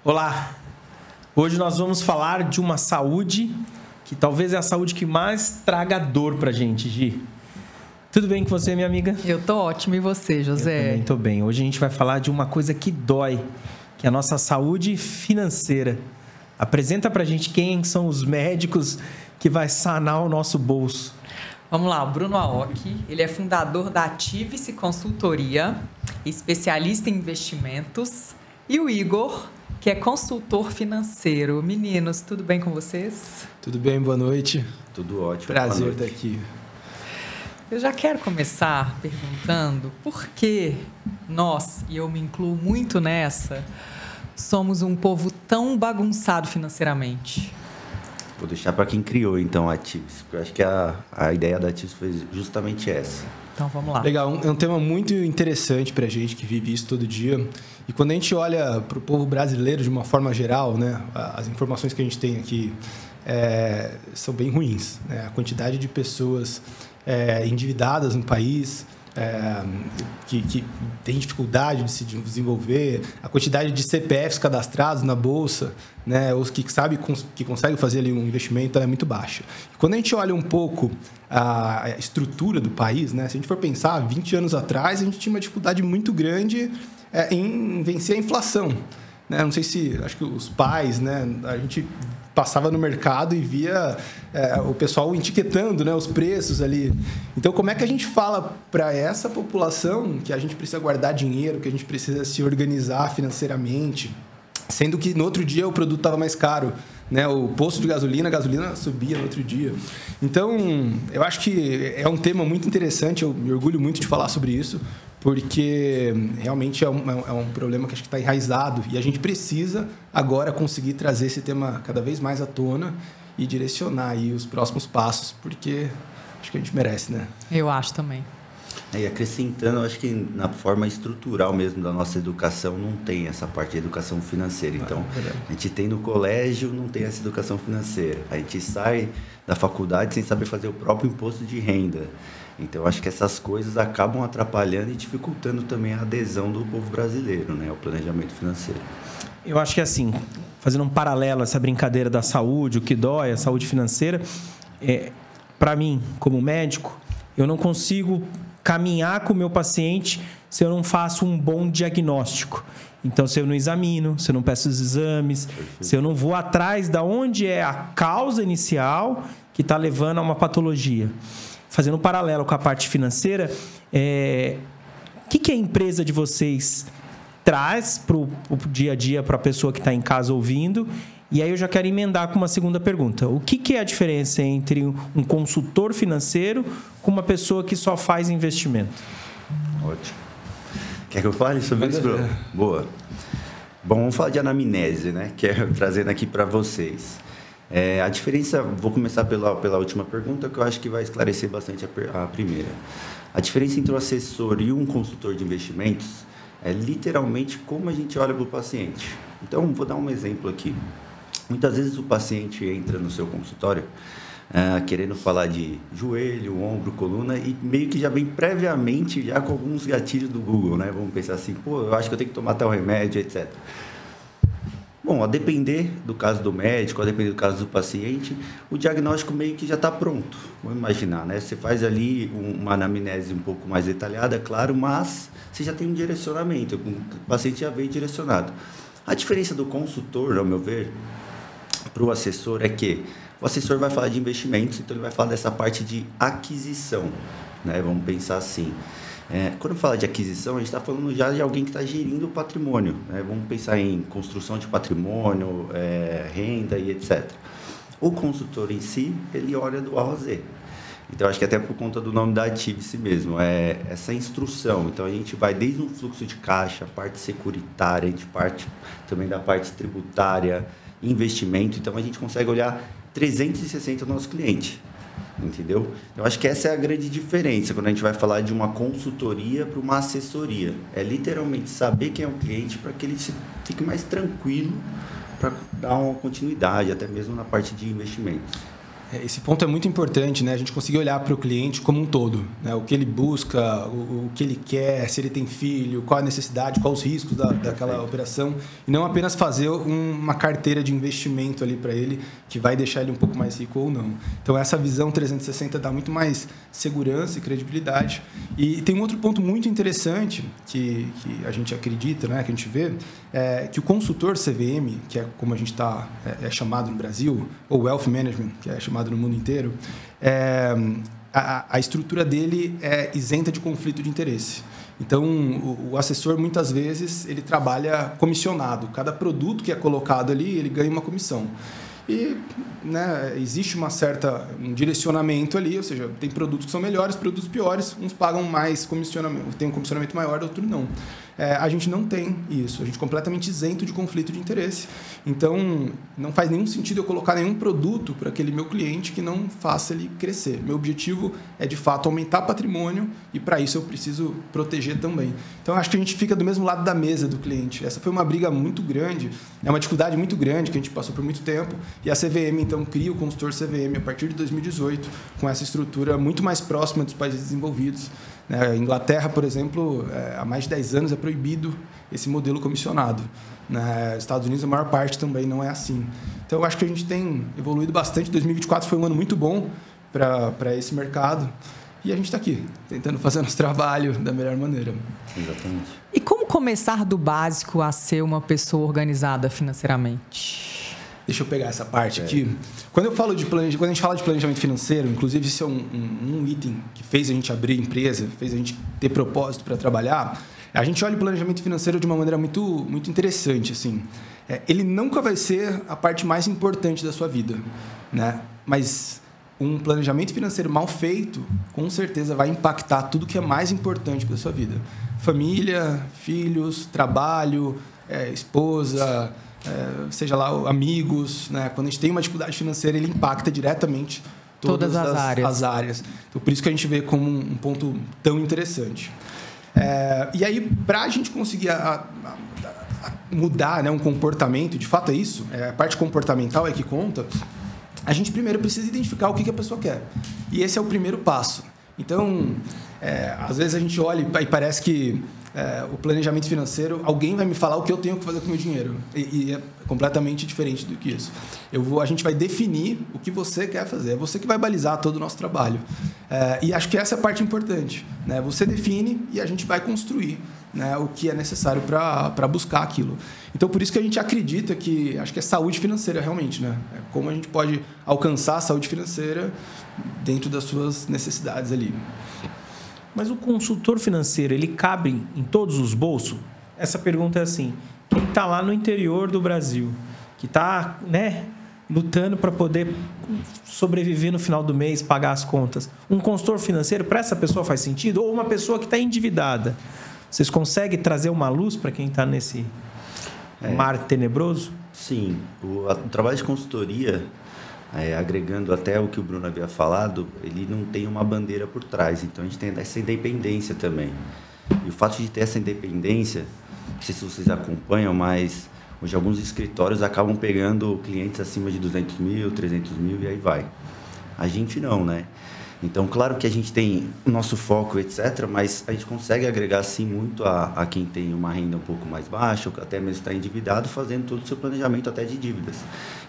Olá! Hoje nós vamos falar de uma saúde que talvez é a saúde que mais traga dor pra gente, Gi. Tudo bem com você, minha amiga? Eu tô ótimo, e você, José? Eu também tô bem. Hoje a gente vai falar de uma coisa que dói, que é a nossa saúde financeira. Apresenta pra gente quem são os médicos que vai sanar o nosso bolso. Vamos lá, o Bruno Aoki, ele é fundador da Ativice Consultoria, especialista em investimentos, e o Igor, que é consultor financeiro. Meninos, tudo bem com vocês? Tudo bem, boa noite. Tudo ótimo. Prazer estar aqui. Eu já quero começar perguntando por que nós, e eu me incluo muito nessa, somos um povo tão bagunçado financeiramente. Vou deixar para quem criou, então, a Ativice. Eu acho que a ideia da Ativice foi justamente essa. Então, vamos lá. Legal, é um tema muito interessante para a gente que vive isso todo dia. E quando a gente olha para o povo brasileiro de uma forma geral, né, as informações que a gente tem aqui são bem ruins, né? A quantidade de pessoas endividadas no país, que tem dificuldade de se desenvolver, a quantidade de CPFs cadastrados na bolsa, né, os que conseguem fazer ali um investimento é muito baixa. Quando a gente olha um pouco a estrutura do país, né, se a gente for pensar, 20 anos atrás, a gente tinha uma dificuldade muito grande em vencer a inflação. Né? Não sei se, acho que os pais, né, a gente passava no mercado e via o pessoal etiquetando, né, os preços ali. Então, como é que a gente fala para essa população que a gente precisa guardar dinheiro, que a gente precisa se organizar financeiramente, sendo que no outro dia o produto estava mais caro, né? O posto de gasolina, a gasolina subia no outro dia. Então, eu acho que é um tema muito interessante, eu me orgulho muito de falar sobre isso, porque realmente é um problema que acho que está enraizado e a gente precisa agora conseguir trazer esse tema cada vez mais à tona e direcionar aí os próximos passos, porque acho que a gente merece, né? Eu acho também. E acrescentando, acho que na forma estrutural mesmo da nossa educação não tem essa parte de educação financeira. Então, a gente tem no colégio, não tem essa educação financeira. A gente sai da faculdade sem saber fazer o próprio imposto de renda. Então, acho que essas coisas acabam atrapalhando e dificultando também a adesão do povo brasileiro, né, ao planejamento financeiro. Eu acho que assim, fazendo um paralelo a essa brincadeira da saúde, o que dói, a saúde financeira, para mim, como médico, eu não consigo caminhar com o meu paciente se eu não faço um bom diagnóstico. Então, se eu não examino, se eu não peço os exames, se eu não vou atrás da onde é a causa inicial que está levando a uma patologia. Fazendo um paralelo com a parte financeira, o que a empresa de vocês traz para o dia a dia, para a pessoa que está em casa ouvindo? E aí eu já quero emendar com uma segunda pergunta. O que é a diferença entre um consultor financeiro com uma pessoa que só faz investimento? Ótimo. Quer que eu fale sobre isso, Bruno? Boa. Bom, vamos falar de anamnese, né? Que é trazendo aqui para vocês. A diferença, vou começar pela última pergunta, que eu acho que vai esclarecer bastante a primeira. A diferença entre um assessor e um consultor de investimentos é literalmente como a gente olha para o paciente. Então, vou dar um exemplo aqui. Muitas vezes o paciente entra no seu consultório querendo falar de joelho, ombro, coluna e meio que já vem previamente já com alguns gatilhos do Google, né? Vamos pensar assim, eu acho que eu tenho que tomar tal remédio, etc. Bom, a depender do caso do médico, a depender do caso do paciente, o diagnóstico meio que já está pronto. Vamos imaginar, né? Você faz ali uma anamnese um pouco mais detalhada, claro, mas você já tem um direcionamento, o paciente já veio direcionado. A diferença do consultor, ao meu ver, para o assessor é que o assessor vai falar de investimentos, então ele vai falar dessa parte de aquisição, né? Vamos pensar assim. Quando fala de aquisição, a gente está falando já de alguém que está gerindo o patrimônio, né? Vamos pensar em construção de patrimônio, renda e etc. O consultor em si, ele olha do A ao Z. Então, acho que até por conta do nome da Ativice mesmo, essa instrução. Então, a gente vai desde um fluxo de caixa, parte securitária, a gente parte também da parte tributária, investimento. Então, a gente consegue olhar 360 do nosso cliente. Entendeu? Eu acho que essa é a grande diferença quando a gente vai falar de uma consultoria para uma assessoria. É literalmente saber quem é o cliente para que ele fique mais tranquilo para dar uma continuidade, até mesmo na parte de investimentos. Esse ponto é muito importante, né? A gente conseguir olhar para o cliente como um todo, né? O que ele busca, o que ele quer, se ele tem filho, qual a necessidade, quais os riscos daquela operação, e não apenas fazer uma carteira de investimento ali para ele que vai deixar ele um pouco mais rico ou não. Então, essa visão 360 dá muito mais segurança e credibilidade. E tem um outro ponto muito interessante que a gente acredita, né? Que a gente vê, que o consultor CVM, que é como a gente é chamado no Brasil, ou Wealth Management, que é chamado no mundo inteiro, a estrutura dele é isenta de conflito de interesse. Então, o assessor, muitas vezes, ele trabalha comissionado. Cada produto que é colocado ali, ele ganha uma comissão. E, né, existe um direcionamento ali, ou seja, tem produtos que são melhores, produtos piores, uns pagam mais comissionamento, tem um comissionamento maior, outro não. A gente não tem isso, a gente é completamente isento de conflito de interesse. Então, não faz nenhum sentido eu colocar nenhum produto para aquele meu cliente que não faça ele crescer. Meu objetivo é, de fato, aumentar patrimônio e, para isso, eu preciso proteger também. Então, acho que a gente fica do mesmo lado da mesa do cliente. Essa foi uma briga muito grande, é uma dificuldade muito grande que a gente passou por muito tempo. E a CVM, então, cria o consultor CVM a partir de 2018, com essa estrutura muito mais próxima dos países desenvolvidos. A Inglaterra, por exemplo, há mais de 10 anos é proibido esse modelo comissionado. Nos Estados Unidos, a maior parte também não é assim. Então, eu acho que a gente tem evoluído bastante. 2024 foi um ano muito bom para esse mercado. E a gente está aqui, tentando fazer nosso trabalho da melhor maneira. Exatamente. E como começar do básico a ser uma pessoa organizada financeiramente? Deixa eu pegar essa parte aqui. Quando a gente fala de planejamento financeiro, inclusive isso é um item que fez a gente abrir empresa, fez a gente ter propósito para trabalhar, a gente olha o planejamento financeiro de uma maneira muito, muito interessante. Assim. Ele nunca vai ser a parte mais importante da sua vida, né? Mas um planejamento financeiro mal feito, com certeza vai impactar tudo que é mais importante para a sua vida. Família, filhos, trabalho, esposa... seja lá, amigos, né? Quando a gente tem uma dificuldade financeira, ele impacta diretamente todas as áreas. Então, por isso que a gente vê como um ponto tão interessante. E aí, para a gente conseguir mudar, né, um comportamento, de fato é isso, a parte comportamental é que conta, a gente primeiro precisa identificar o que a pessoa quer. E esse é o primeiro passo. Então, às vezes a gente olha e parece que o planejamento financeiro, alguém vai me falar o que eu tenho que fazer com o meu dinheiro. E é completamente diferente do que isso. A gente vai definir o que você quer fazer. É você que vai balizar todo o nosso trabalho. E acho que essa é a parte importante. Né? Você define e a gente vai construir, né, o que é necessário para buscar aquilo. Então, por isso que a gente acredita que... Acho que é saúde financeira, realmente. Né? Como a gente pode alcançar a saúde financeira dentro das suas necessidades ali. Mas o consultor financeiro, ele cabe em todos os bolsos? Essa pergunta é assim, quem está lá no interior do Brasil, que está, né, lutando para poder sobreviver no final do mês, pagar as contas, um consultor financeiro, para essa pessoa faz sentido? Ou uma pessoa que está endividada? Vocês conseguem trazer uma luz para quem está nesse mar tenebroso? Sim, o trabalho de consultoria... agregando até o que o Bruno havia falado, ele não tem uma bandeira por trás, então a gente tem essa independência também. E o fato de ter essa independência, não sei se vocês acompanham, mas hoje alguns escritórios acabam pegando clientes acima de 200 mil, 300 mil e aí vai. A gente não, né? Então, claro que a gente tem o nosso foco, etc., mas a gente consegue agregar, sim, muito a quem tem uma renda um pouco mais baixa, ou até mesmo está endividado, fazendo todo o seu planejamento até de dívidas.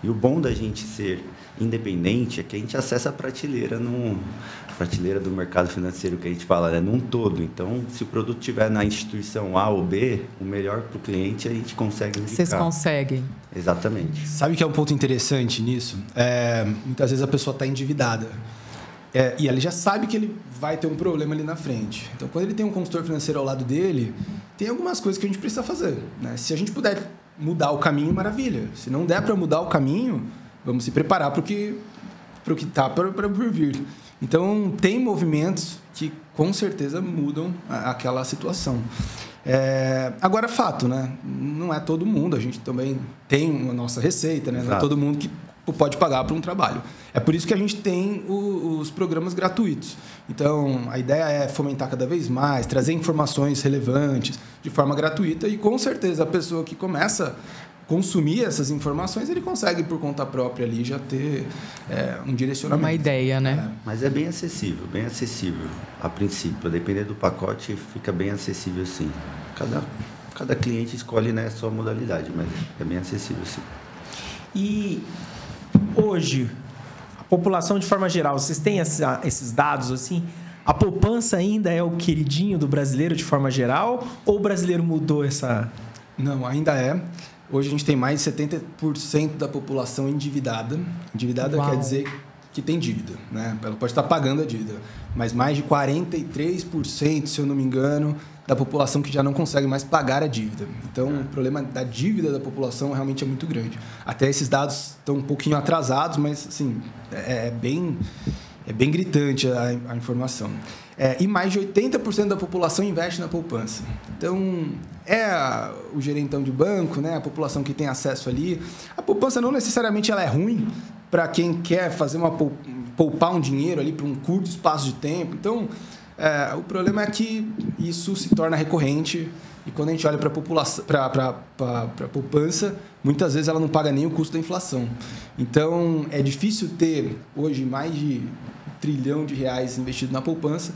E o bom da gente ser independente é que a gente acessa a prateleira do mercado financeiro, que a gente fala, né, num todo. Então, se o produto estiver na instituição A ou B, o melhor para o cliente a gente consegue indicar. Vocês conseguem. Exatamente. Sabe que é um ponto interessante nisso? Muitas vezes a pessoa está endividada. E ele já sabe que ele vai ter um problema ali na frente. Então, quando ele tem um consultor financeiro ao lado dele, tem algumas coisas que a gente precisa fazer. Né? Se a gente puder mudar o caminho, maravilha. Se não der para mudar o caminho, vamos se preparar para o que está por vir. Então, tem movimentos que, com certeza, mudam aquela situação. Agora, fato, né? Não é todo mundo. A gente também tem a nossa receita, né? Não é todo mundo que pode pagar por um trabalho. É por isso que a gente tem os programas gratuitos. Então, a ideia é fomentar cada vez mais, trazer informações relevantes de forma gratuita e, com certeza, a pessoa que começa consumir essas informações, ele consegue, por conta própria, ali já ter um direcionamento. Uma ideia, né? Mas é bem acessível a princípio. A depender do pacote, fica bem acessível, sim. Cada cliente escolhe, né, a sua modalidade, mas é bem acessível, sim. E hoje, a população de forma geral, vocês têm esses dados assim? A poupança ainda é o queridinho do brasileiro de forma geral? Ou o brasileiro mudou essa... Não, ainda é. Hoje a gente tem mais de 70% da população endividada. Endividada Uau. quer dizer que tem dívida, né? Ela pode estar pagando a dívida. Mas mais de 43%, se eu não me engano, da população que já não consegue mais pagar a dívida. Então, o problema da dívida da população realmente é muito grande. Até esses dados estão um pouquinho atrasados, mas, assim, é bem gritante a informação. E mais de 80% da população investe na poupança. Então, o gerentão de banco, né, a população que tem acesso ali. A poupança não necessariamente ela é ruim para quem quer fazer poupar um dinheiro ali por um curto espaço de tempo. Então, o problema é que isso se torna recorrente e quando a gente olha para a poupança, muitas vezes ela não paga nem o custo da inflação. Então, é difícil ter hoje mais de R$1 trilhão investido na poupança,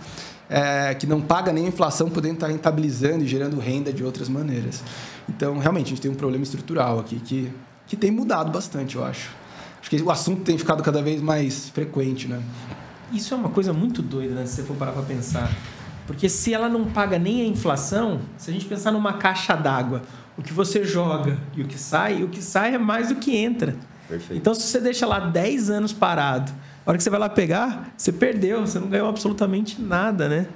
que não paga nem a inflação, podendo estar rentabilizando e gerando renda de outras maneiras. Então, realmente, a gente tem um problema estrutural aqui que tem mudado bastante, eu acho. Acho que o assunto tem ficado cada vez mais frequente, né? Isso é uma coisa muito doida, né? Se você for parar para pensar. Porque se ela não paga nem a inflação, se a gente pensar numa caixa d'água, o que você joga e o que sai é mais do que entra. Perfeito. Então, se você deixa lá 10 anos parado, a hora que você vai lá pegar, você perdeu, você não ganhou absolutamente nada, né?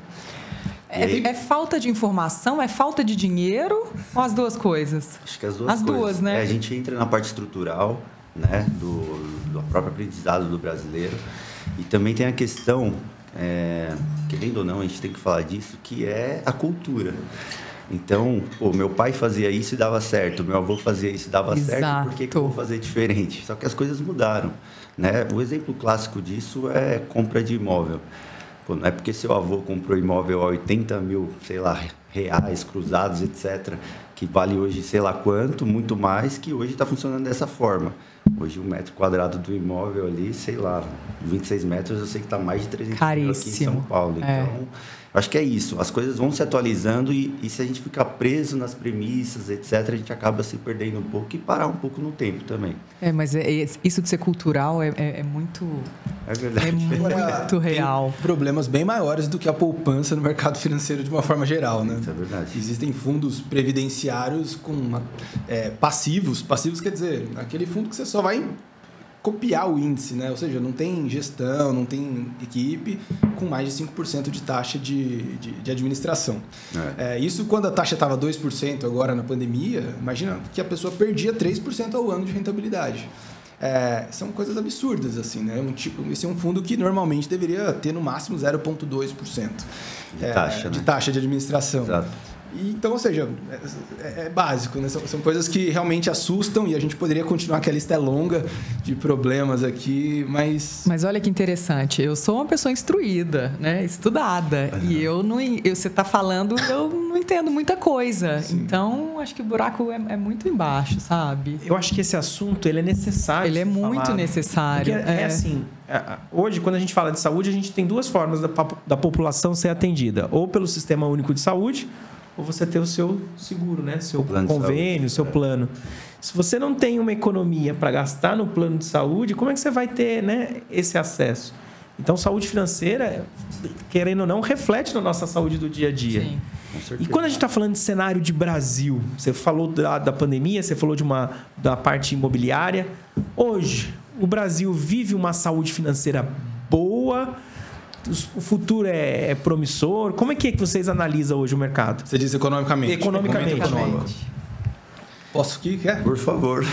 É falta de informação? É falta de dinheiro? Ou as duas coisas? Acho que as duas coisas. As duas, né? A gente entra na parte estrutural, né, do próprio aprendizado do brasileiro. E também tem a questão, querendo ou não, a gente tem que falar disso, que é a cultura. Então, meu pai fazia isso e dava certo, meu avô fazia isso e dava certo, por que eu vou fazer diferente? Só que as coisas mudaram, né? O exemplo clássico disso é compra de imóvel. Não é porque seu avô comprou imóvel a 80 mil, sei lá, reais, cruzados, etc., que vale hoje sei lá quanto, muito mais, que hoje está funcionando dessa forma. Hoje, 1 metro quadrado do imóvel ali, sei lá, 26 metros, eu sei que está mais de 300 mil aqui em São Paulo. Então, acho que é isso. As coisas vão se atualizando e se a gente ficar preso nas premissas, etc., a gente acaba se perdendo um pouco e parar um pouco no tempo também. Mas isso de ser cultural é muito... É verdade. É muito real. Tem problemas bem maiores do que a poupança no mercado financeiro de uma forma geral, né? Isso é verdade. Existem fundos previdenciários com passivos. Passivos quer dizer, aquele fundo que você só vai copiar o índice, né? Ou seja, não tem gestão, não tem equipe, com mais de 5% de taxa de administração. Isso quando a taxa estava 2% agora na pandemia, imagina que a pessoa perdia 3% ao ano de rentabilidade. São coisas absurdas, assim, né? Esse é um fundo que normalmente deveria ter no máximo 0,2% de taxa de administração. Exato. Então, ou seja, é básico, né? São coisas que realmente assustam e a gente poderia continuar, que a lista é longa de problemas aqui, mas... Mas olha que interessante, eu sou uma pessoa instruída, né? Estudada, e você está falando, eu não entendo muita coisa. Sim. Então, acho que o buraco é muito embaixo, sabe? Eu acho que esse assunto, ele é necessário. Ele é muito necessário. Porque assim, hoje, quando a gente fala de saúde, a gente tem duas formas da população ser atendida. Ou pelo Sistema Único de Saúde, ou você ter o seu seguro, né? Seu convênio, seu plano. Se você não tem uma economia para gastar no plano de saúde, como é que você vai ter, né, esse acesso? Então, saúde financeira, querendo ou não, reflete na nossa saúde do dia a dia. Sim. E quando a gente está falando de cenário de Brasil, você falou da pandemia, você falou da parte imobiliária. Hoje, o Brasil vive uma saúde financeira boa? O futuro é promissor? Como é que vocês analisam hoje o mercado? Você diz economicamente. Economicamente. Posso aqui? Quer? Por favor.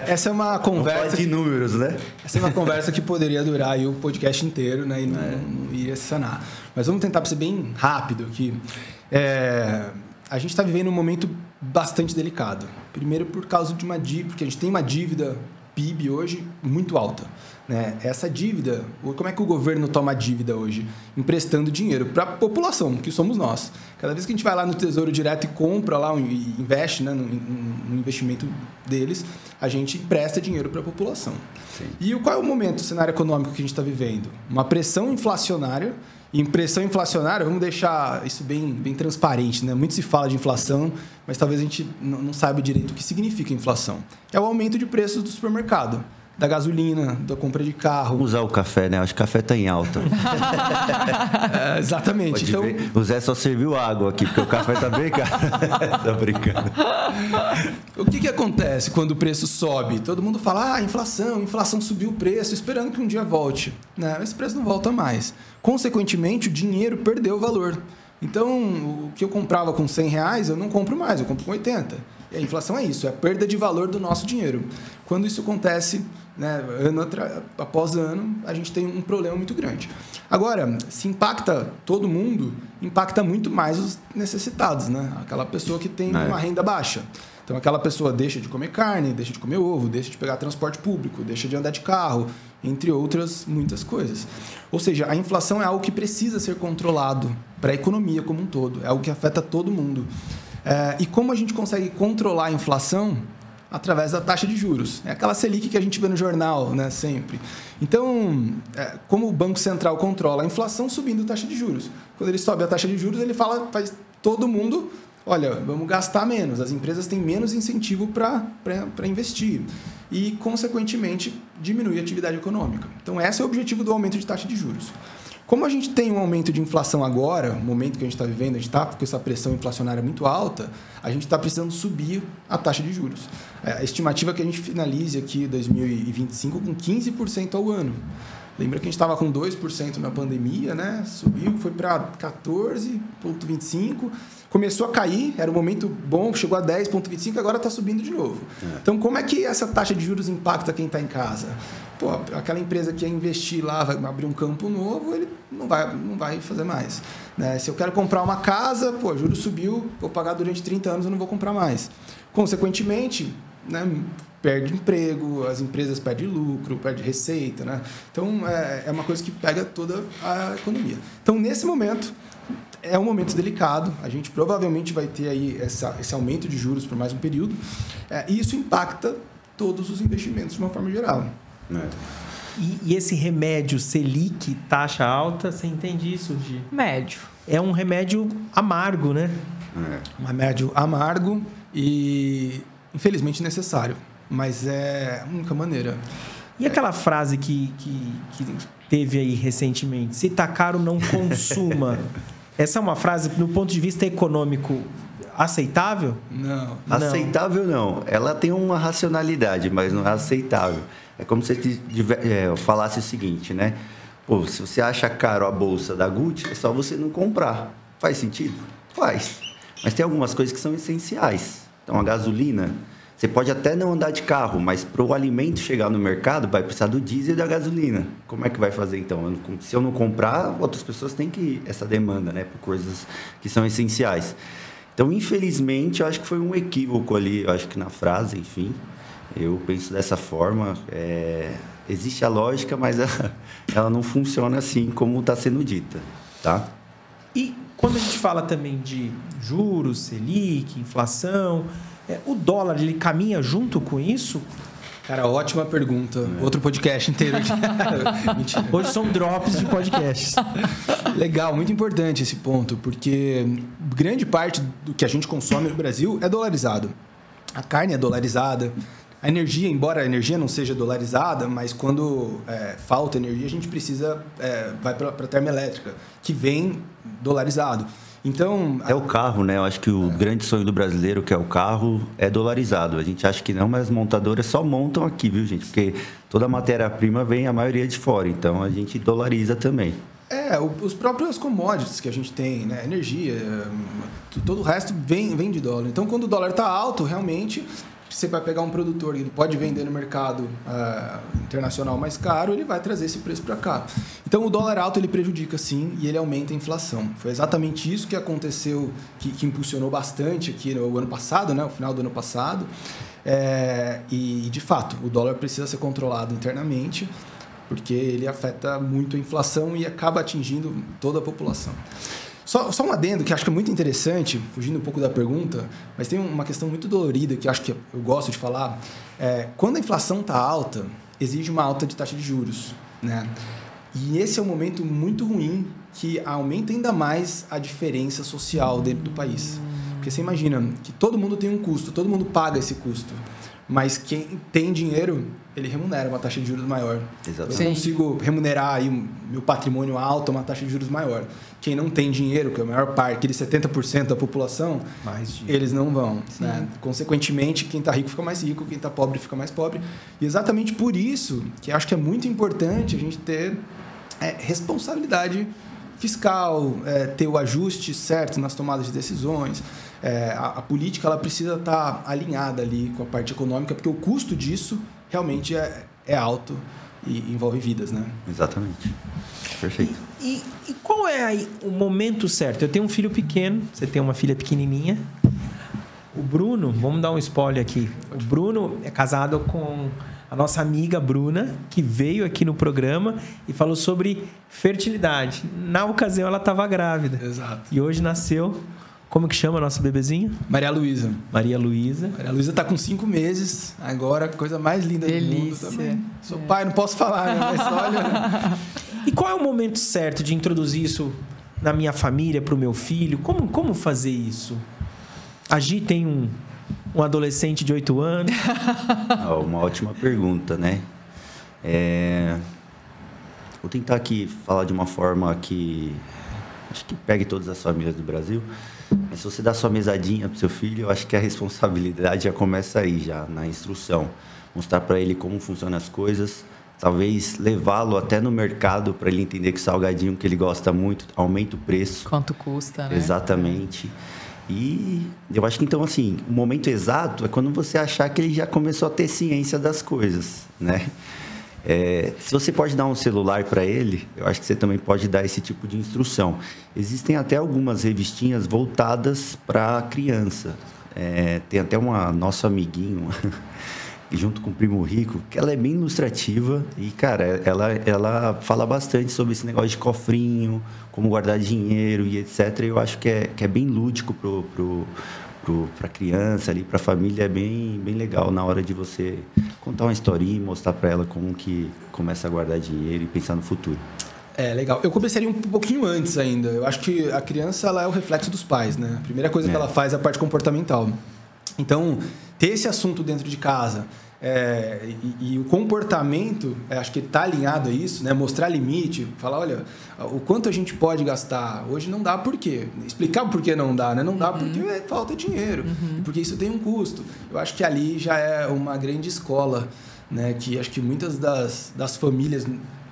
Essa é uma conversa... Não pode de números, né? Essa é uma conversa que poderia durar aí o podcast inteiro, né? E não iria sanar. Mas vamos tentar ser bem rápido aqui. A gente está vivendo um momento bastante delicado. Primeiro por causa de porque a gente tem uma dívida PIB hoje muito alta. Né? Essa dívida, como é que o governo toma dívida hoje? Emprestando dinheiro para a população, que somos nós. Cada vez que a gente vai lá no Tesouro Direto e compra lá, e investe, né, no investimento deles, a gente empresta dinheiro para a população. Sim. E qual é o momento, o cenário econômico que a gente está vivendo? Uma pressão inflacionária. E pressão inflacionária, vamos deixar isso bem transparente, né? Muito se fala de inflação, mas talvez a gente não saiba direito o que significa inflação. É o aumento de preços do supermercado, da gasolina, da compra de carro. Vamos usar o café, né? Acho que o café está em alta. Exatamente. Então... O Zé só serviu água aqui, porque o café está bem caro. Tô brincando. O que acontece quando o preço sobe? Todo mundo fala, inflação subiu o preço, esperando que um dia volte. Não, esse preço não volta mais. Consequentemente, o dinheiro perdeu o valor. Então, o que eu comprava com R$100, eu não compro mais, eu compro com 80. E a inflação é isso, é a perda de valor do nosso dinheiro. Quando isso acontece, né, ano após ano, a gente tem um problema muito grande. Agora, se impacta todo mundo, impacta muito mais os necessitados, né? Aquela pessoa que tem uma renda baixa. Então, aquela pessoa deixa de comer carne, deixa de comer ovo, deixa de pegar transporte público, deixa de andar de carro, entre outras muitas coisas. Ou seja, a inflação é algo que precisa ser controlado para a economia como um todo, é algo que afeta todo mundo. E como a gente consegue controlar a inflação? Através da taxa de juros. É aquela Selic que a gente vê no jornal, né, sempre. Então, como o Banco Central controla a inflação subindo a taxa de juros? Quando ele sobe a taxa de juros, ele faz todo mundo, olha, vamos gastar menos. As empresas têm menos incentivo para investir. E, consequentemente, diminui a atividade econômica. Então, esse é o objetivo do aumento de taxa de juros. Como a gente tem um aumento de inflação agora, no momento que a gente está vivendo, a gente está com essa pressão inflacionária muito alta, a gente está precisando subir a taxa de juros. A estimativa é que a gente finalize aqui 2025 com 15% ao ano. Lembra que a gente estava com 2% na pandemia, né? Subiu, foi para 14,25%. Começou a cair, era um momento bom, chegou a 10,25%, agora está subindo de novo. Então, como é que essa taxa de juros impacta quem está em casa? Pô, aquela empresa que ia investir lá, vai abrir um campo novo, ele não vai fazer mais. Né? Se eu quero comprar uma casa, pô, juros subiu, vou pagar durante 30 anos, eu não vou comprar mais. Consequentemente, né, perde emprego, as empresas perdem lucro, perdem receita. Né? Então, é uma coisa que pega toda a economia. Então, nesse momento, é um momento delicado. A gente provavelmente vai ter aí esse aumento de juros por mais um período. E isso impacta todos os investimentos de uma forma geral. E esse remédio Selic, taxa alta, você entende isso, Gi? Médio. É um remédio amargo, né? Um remédio amargo e, infelizmente, necessário. Mas é a única maneira. E aquela frase que teve aí recentemente, se tá caro, não consuma. Essa é uma frase, do ponto de vista econômico, aceitável? Não. Aceitável não. Ela tem uma racionalidade, mas não é aceitável. É como se eu falasse o seguinte, né? Pô, se você acha caro a bolsa da Gucci, é só você não comprar. Faz sentido? Faz. Mas tem algumas coisas que são essenciais. Então, a gasolina, você pode até não andar de carro, mas para o alimento chegar no mercado, vai precisar do diesel e da gasolina. Como é que vai fazer, então? Se eu não comprar, outras pessoas têm que essa demanda, né? Por coisas que são essenciais. Então, infelizmente, eu acho que foi um equívoco ali, eu acho que na frase, enfim. Eu penso dessa forma. Existe a lógica, mas ela não funciona assim como está sendo dita, tá? E quando a gente fala também de juros, Selic, inflação, o dólar, ele caminha junto com isso? Cara, ótima pergunta. Outro podcast inteiro aqui. Mentira. Hoje são drops de podcasts. Legal, muito importante esse ponto, porque grande parte do que a gente consome no Brasil é dolarizado. A carne é dolarizada. A energia, embora a energia não seja dolarizada, mas quando falta energia, a gente precisa... vai para a termoelétrica, que vem dolarizado. Então... É o carro, né? Eu acho que o grande sonho do brasileiro, que é o carro, é dolarizado. A gente acha que não, mas as montadoras só montam aqui, viu, gente? Porque toda a matéria-prima vem, a maioria de fora. Então, a gente dolariza também. Os próprios commodities que a gente tem, né? Energia, todo o resto vem de dólar. Então, quando o dólar está alto, realmente... você vai pegar um produtor, ele pode vender no mercado internacional mais caro, ele vai trazer esse preço para cá. Então, o dólar alto ele prejudica sim e ele aumenta a inflação. Foi exatamente isso que aconteceu, que impulsionou bastante aqui no ano passado, né, no final do ano passado. E, de fato, o dólar precisa ser controlado internamente, porque ele afeta muito a inflação e acaba atingindo toda a população. Só um adendo que acho que é muito interessante, fugindo um pouco da pergunta, mas tem uma questão muito dolorida que acho que eu gosto de falar. Quando a inflação está alta, exige uma alta de taxa de juros, né? E esse é um momento muito ruim que aumenta ainda mais a diferença social dentro do país. Porque você imagina que todo mundo tem um custo, todo mundo paga esse custo. Mas quem tem dinheiro, ele remunera uma taxa de juros maior. Exatamente. Eu consigo remunerar aí o meu patrimônio alto, uma taxa de juros maior. Quem não tem dinheiro, que é a maior parte, aquele 70% da população, eles não vão. Né? Consequentemente, quem está rico fica mais rico, quem está pobre fica mais pobre. E exatamente por isso que acho que é muito importante a gente ter responsabilidade fiscal, ter o ajuste certo nas tomadas de decisões. A política ela precisa estar alinhada ali com a parte econômica, porque o custo disso realmente é alto e envolve vidas, né? Exatamente. Perfeito. E qual é aí o momento certo? Eu tenho um filho pequeno, você tem uma filha pequenininha. O Bruno, vamos dar um spoiler aqui. O Bruno é casado com a nossa amiga Bruna, que veio aqui no programa e falou sobre fertilidade. Na ocasião, ela estava grávida. Exato. E hoje nasceu... Como que chama a nossa bebezinho? Maria Luísa. Maria Luísa. Maria Luísa está com 5 meses, agora, coisa mais linda do mundo também. Sou pai, não posso falar, né? Mas olha... E qual é o momento certo de introduzir isso na minha família, para o meu filho? Como fazer isso? A Gi tem um adolescente de 8 anos. Uma ótima pergunta, né? Vou tentar aqui falar de uma forma que acho que pegue todas as famílias do Brasil. Mas se você dá sua mesadinha para o seu filho, eu acho que a responsabilidade já começa aí, já na instrução. Mostrar para ele como funcionam as coisas, talvez levá-lo até no mercado para ele entender que o salgadinho que ele gosta muito aumenta o preço. Quanto custa, né? Exatamente. E eu acho que, então, assim, o momento exato é quando você achar que ele já começou a ter ciência das coisas, né? Se você pode dar um celular para ele, eu acho que você também pode dar esse tipo de instrução. Existem até algumas revistinhas voltadas para criança. Tem até uma nosso amiguinho, junto com o Primo Rico, que ela é bem ilustrativa e, cara, ela fala bastante sobre esse negócio de cofrinho, como guardar dinheiro e etc. Eu acho que é bem lúdico para a criança, para a família, é bem legal na hora de você contar uma historinha e mostrar para ela como que começa a guardar dinheiro e pensar no futuro. Legal. Eu começaria um pouquinho antes ainda. Eu acho que a criança ela é o reflexo dos pais, né? A primeira coisa que ela faz é a parte comportamental. Então, ter esse assunto dentro de casa e o comportamento, acho que está alinhado a isso, né? Mostrar limite, falar, olha, o quanto a gente pode gastar. Hoje não dá por quê? Explicar por que não dá, né? Não dá porque falta dinheiro, porque isso tem um custo. Eu acho que ali já é uma grande escola, né? Que acho que muitas das famílias,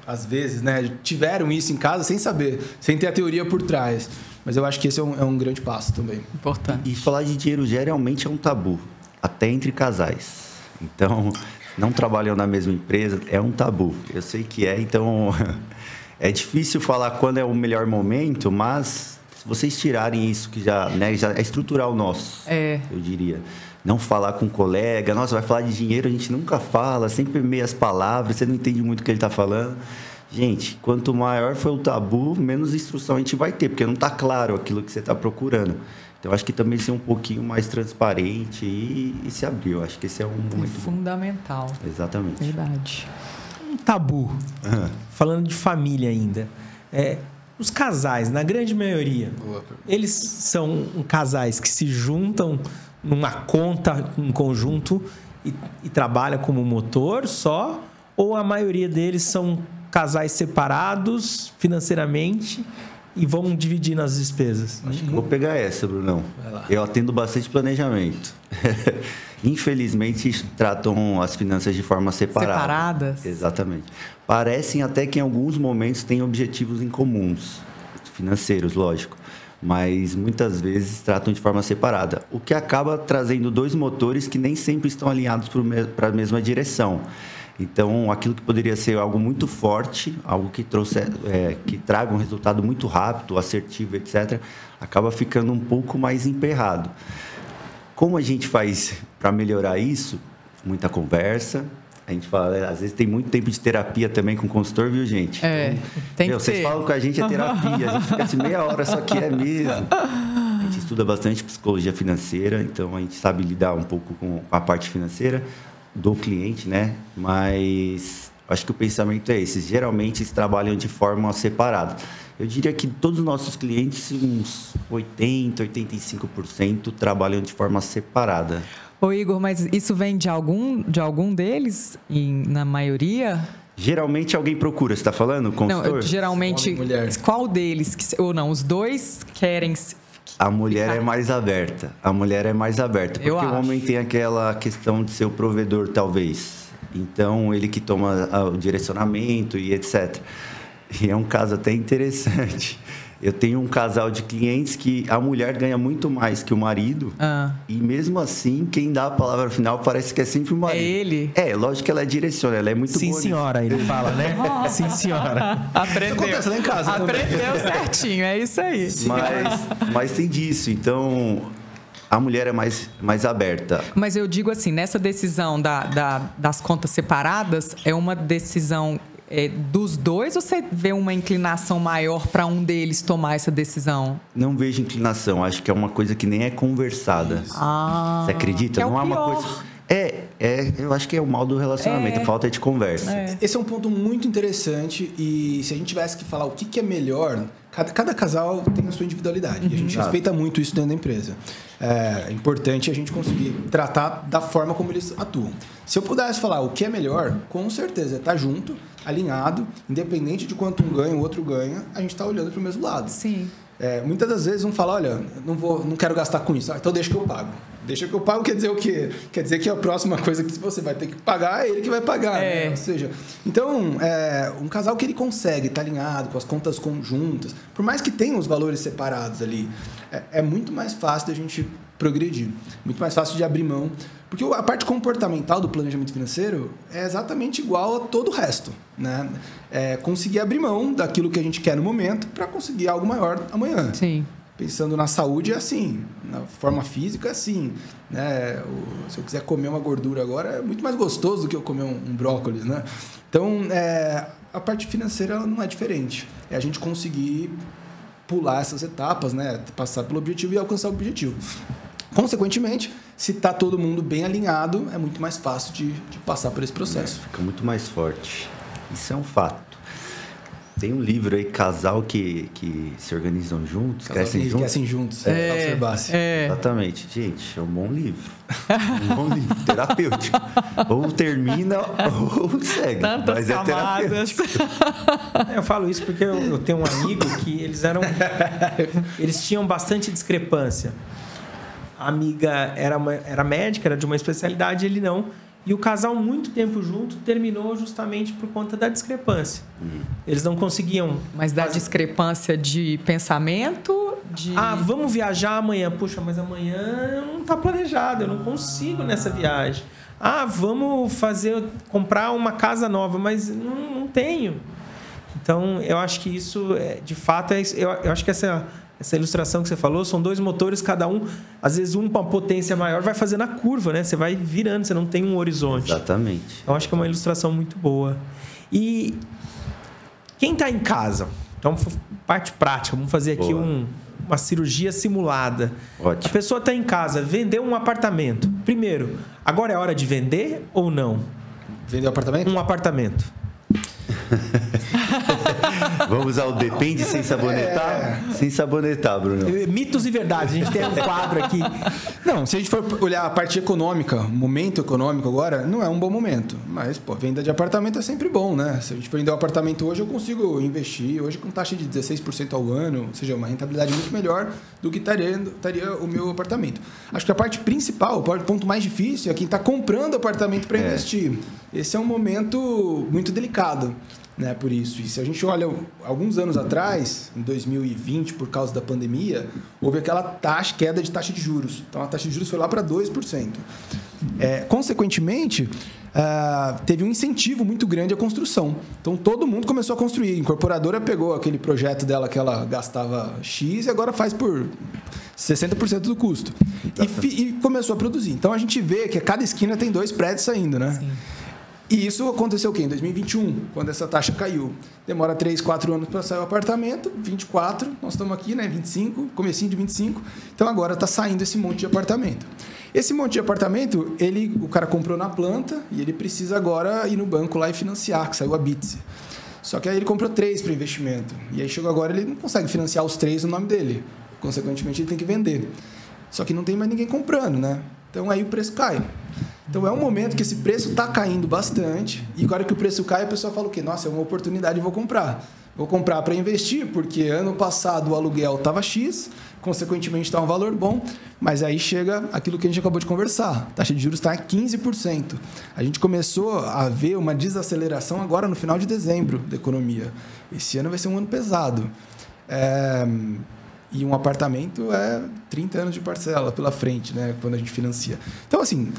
às vezes, né, tiveram isso em casa sem saber, sem ter a teoria por trás. Mas eu acho que esse é um grande passo também. Importante. E falar de dinheiro geralmente é um tabu, até entre casais. Então, não trabalham na mesma empresa, é um tabu. Eu sei que então é difícil falar quando é o melhor momento, mas se vocês tirarem isso que já é estrutural nosso, eu diria. Não falar com um colega, nossa, vai falar de dinheiro, a gente nunca fala, sempre meias palavras, você não entende muito o que ele está falando. Gente, quanto maior for o tabu, menos instrução a gente vai ter, porque não está claro aquilo que você está procurando. Então, acho que também ser um pouquinho mais transparente e se abrir. Eu acho que esse é um momento fundamental. Exatamente. Verdade. Um tabu. Falando de família ainda. Os casais, na grande maioria, eles são casais que se juntam numa conta em conjunto e trabalham como motor só? Ou a maioria deles são casais separados financeiramente e vão dividir nas despesas? Acho que vou pegar essa, Brunão. Eu atendo bastante planejamento. Infelizmente, tratam as finanças de forma separada. Separadas? Exatamente. Parecem até que em alguns momentos têm objetivos em comuns, financeiros, lógico. mas muitas vezes tratam de forma separada, o que acaba trazendo dois motores que nem sempre estão alinhados para a mesma direção. Então, aquilo que poderia ser algo muito forte, algo que que traga um resultado muito rápido, assertivo, etc., acaba ficando um pouco mais emperrado. Como a gente faz para melhorar isso? Muita conversa. A gente fala, às vezes tem muito tempo de terapia também com o consultor, viu, gente? Tem que vocês falam que a gente é terapia, a gente fica assim meia hora, só que é mesmo. A gente estuda bastante psicologia financeira, então a gente sabe lidar um pouco com a parte financeira do cliente, né? Mas acho que o pensamento é esse. Geralmente eles trabalham de forma separada. Eu diria que todos os nossos clientes, uns 80%, 85% trabalham de forma separada. Ô Igor, mas isso vem de algum deles, na maioria? Geralmente alguém procura, você está falando, consultor? Não, geralmente, qual deles? Ou não, os dois querem... A mulher é mais aberta. Porque o homem tem aquela questão de ser o provedor, talvez. Então, ele que toma o direcionamento e etc. E é um caso até interessante. Eu tenho um casal de clientes que a mulher ganha muito mais que o marido. E mesmo assim, quem dá a palavra final parece que é sempre o marido. É ele? Lógico que ela direciona, ela é muito boa. Sim, senhora, ele fala, né? Sim, senhora. Aprendeu. Isso acontece lá em casa Aprendeu certinho, é isso aí. Mas tem disso, então... A mulher é mais aberta. Mas eu digo assim, nessa decisão das contas separadas, é uma decisão dos dois ou você vê uma inclinação maior para um deles tomar essa decisão? Não vejo inclinação, acho que é uma coisa que nem é conversada. Você acredita? Não é uma coisa... eu acho que é o mal do relacionamento, falta de conversa. Esse é um ponto muito interessante e se a gente tivesse que falar o que é melhor, cada casal tem a sua individualidade e a gente respeita muito isso dentro da empresa. É importante a gente conseguir tratar da forma como eles atuam. Se eu pudesse falar o que é melhor, com certeza, estar junto, alinhado, independente de quanto um ganha, o outro ganha, a gente está olhando para o mesmo lado. Sim. Muitas das vezes um fala, olha, não quero gastar com isso, então deixa que eu pago. Deixa que eu pago quer dizer o quê? Quer dizer que a próxima coisa que você vai ter que pagar é ele que vai pagar. Né? Ou seja, então, um casal que ele consegue estar alinhado com as contas conjuntas, por mais que tenha os valores separados ali, é muito mais fácil da gente progredir, muito mais fácil de abrir mão. Porque a parte comportamental do planejamento financeiro é exatamente igual a todo o resto. Né? Conseguir abrir mão daquilo que a gente quer no momento para conseguir algo maior amanhã. Sim. Pensando na saúde é assim, na forma física é assim. Né? Se eu quiser comer uma gordura agora, é muito mais gostoso do que eu comer um brócolis. Né? Então, a parte financeira ela não é diferente. É a gente conseguir pular essas etapas, né? Passar pelo objetivo e alcançar o objetivo. Consequentemente, se está todo mundo bem alinhado, é muito mais fácil de passar por esse processo. Fica muito mais forte. Isso é um fato. Tem um livro aí, Casal que se organizam juntos, crescem juntos. Exatamente. Gente, é um bom livro. Um bom livro, terapêutico. Ou termina ou segue. Tantas mas é terapêutico. Eu falo isso porque eu tenho um amigo que eles tinham bastante discrepância. A amiga era médica, era de uma especialidade, ele não. E o casal, muito tempo junto, terminou justamente por conta da discrepância. Eles não conseguiam... Mas da discrepância de pensamento? Vamos viajar amanhã. Puxa, mas amanhã não está planejado, eu não consigo nessa viagem. Vamos comprar uma casa nova, mas não tenho. Então, eu acho que isso, de fato, eu acho que essa ilustração que você falou, são dois motores, cada um, às vezes um com uma potência maior vai fazendo a curva, né? Você vai virando, você não tem um horizonte. Exatamente. Então, acho que é uma ilustração muito boa. E quem está em casa? Então, parte prática, vamos fazer aqui uma cirurgia simulada. Ótimo. A pessoa está em casa, vendeu um apartamento. Primeiro, agora é hora de vender ou não? Vender um apartamento? Um apartamento. Vamos ao depende sem sabonetar? Sem sabonetar, Bruno. Mitos e verdades. A gente tem um quadro aqui. Não, se a gente for olhar a parte econômica, o momento econômico agora, não é um bom momento. Mas, venda de apartamento é sempre bom, né? Se a gente for vender um apartamento hoje, eu consigo investir hoje com taxa de 16% ao ano, ou seja, uma rentabilidade muito melhor do que estaria o meu apartamento. Acho que a parte principal, o ponto mais difícil é quem está comprando apartamento para investir. Esse é um momento muito delicado. né, por isso. E se a gente olha alguns anos atrás, em 2020, por causa da pandemia, houve aquela queda de taxa de juros. Então, a taxa de juros foi lá para 2%. Consequentemente, teve um incentivo muito grande à construção. Então, todo mundo começou a construir. A incorporadora pegou aquele projeto dela que ela gastava X e agora faz por 60% do custo. E começou a produzir. Então, a gente vê que a cada esquina tem 2 prédios saindo, né? Sim. E isso aconteceu o quê? Em 2021, quando essa taxa caiu. Demora 3, 4 anos para sair o apartamento, 24, nós estamos aqui, né? 25, comecinho de 25. Então, agora está saindo esse monte de apartamento. Esse monte de apartamento, o cara comprou na planta e ele precisa agora ir no banco lá e financiar, que saiu a Bitse. Só que aí ele comprou 3 para investimento. E aí chegou agora, ele não consegue financiar os 3 no nome dele. Consequentemente, ele tem que vender. Só que não tem mais ninguém comprando, né? Então, aí o preço cai. Então, é um momento que esse preço está caindo bastante. E agora que o preço cai, a pessoa fala o quê? Nossa, é uma oportunidade, vou comprar. Vou comprar para investir, porque ano passado o aluguel estava X, consequentemente está um valor bom, mas aí chega aquilo que a gente acabou de conversar. A taxa de juros está a 15%. A gente começou a ver uma desaceleração agora no final de dezembro da economia. Esse ano vai ser um ano pesado. E um apartamento é 30 anos de parcela pela frente, né, quando a gente financia. Então, assim,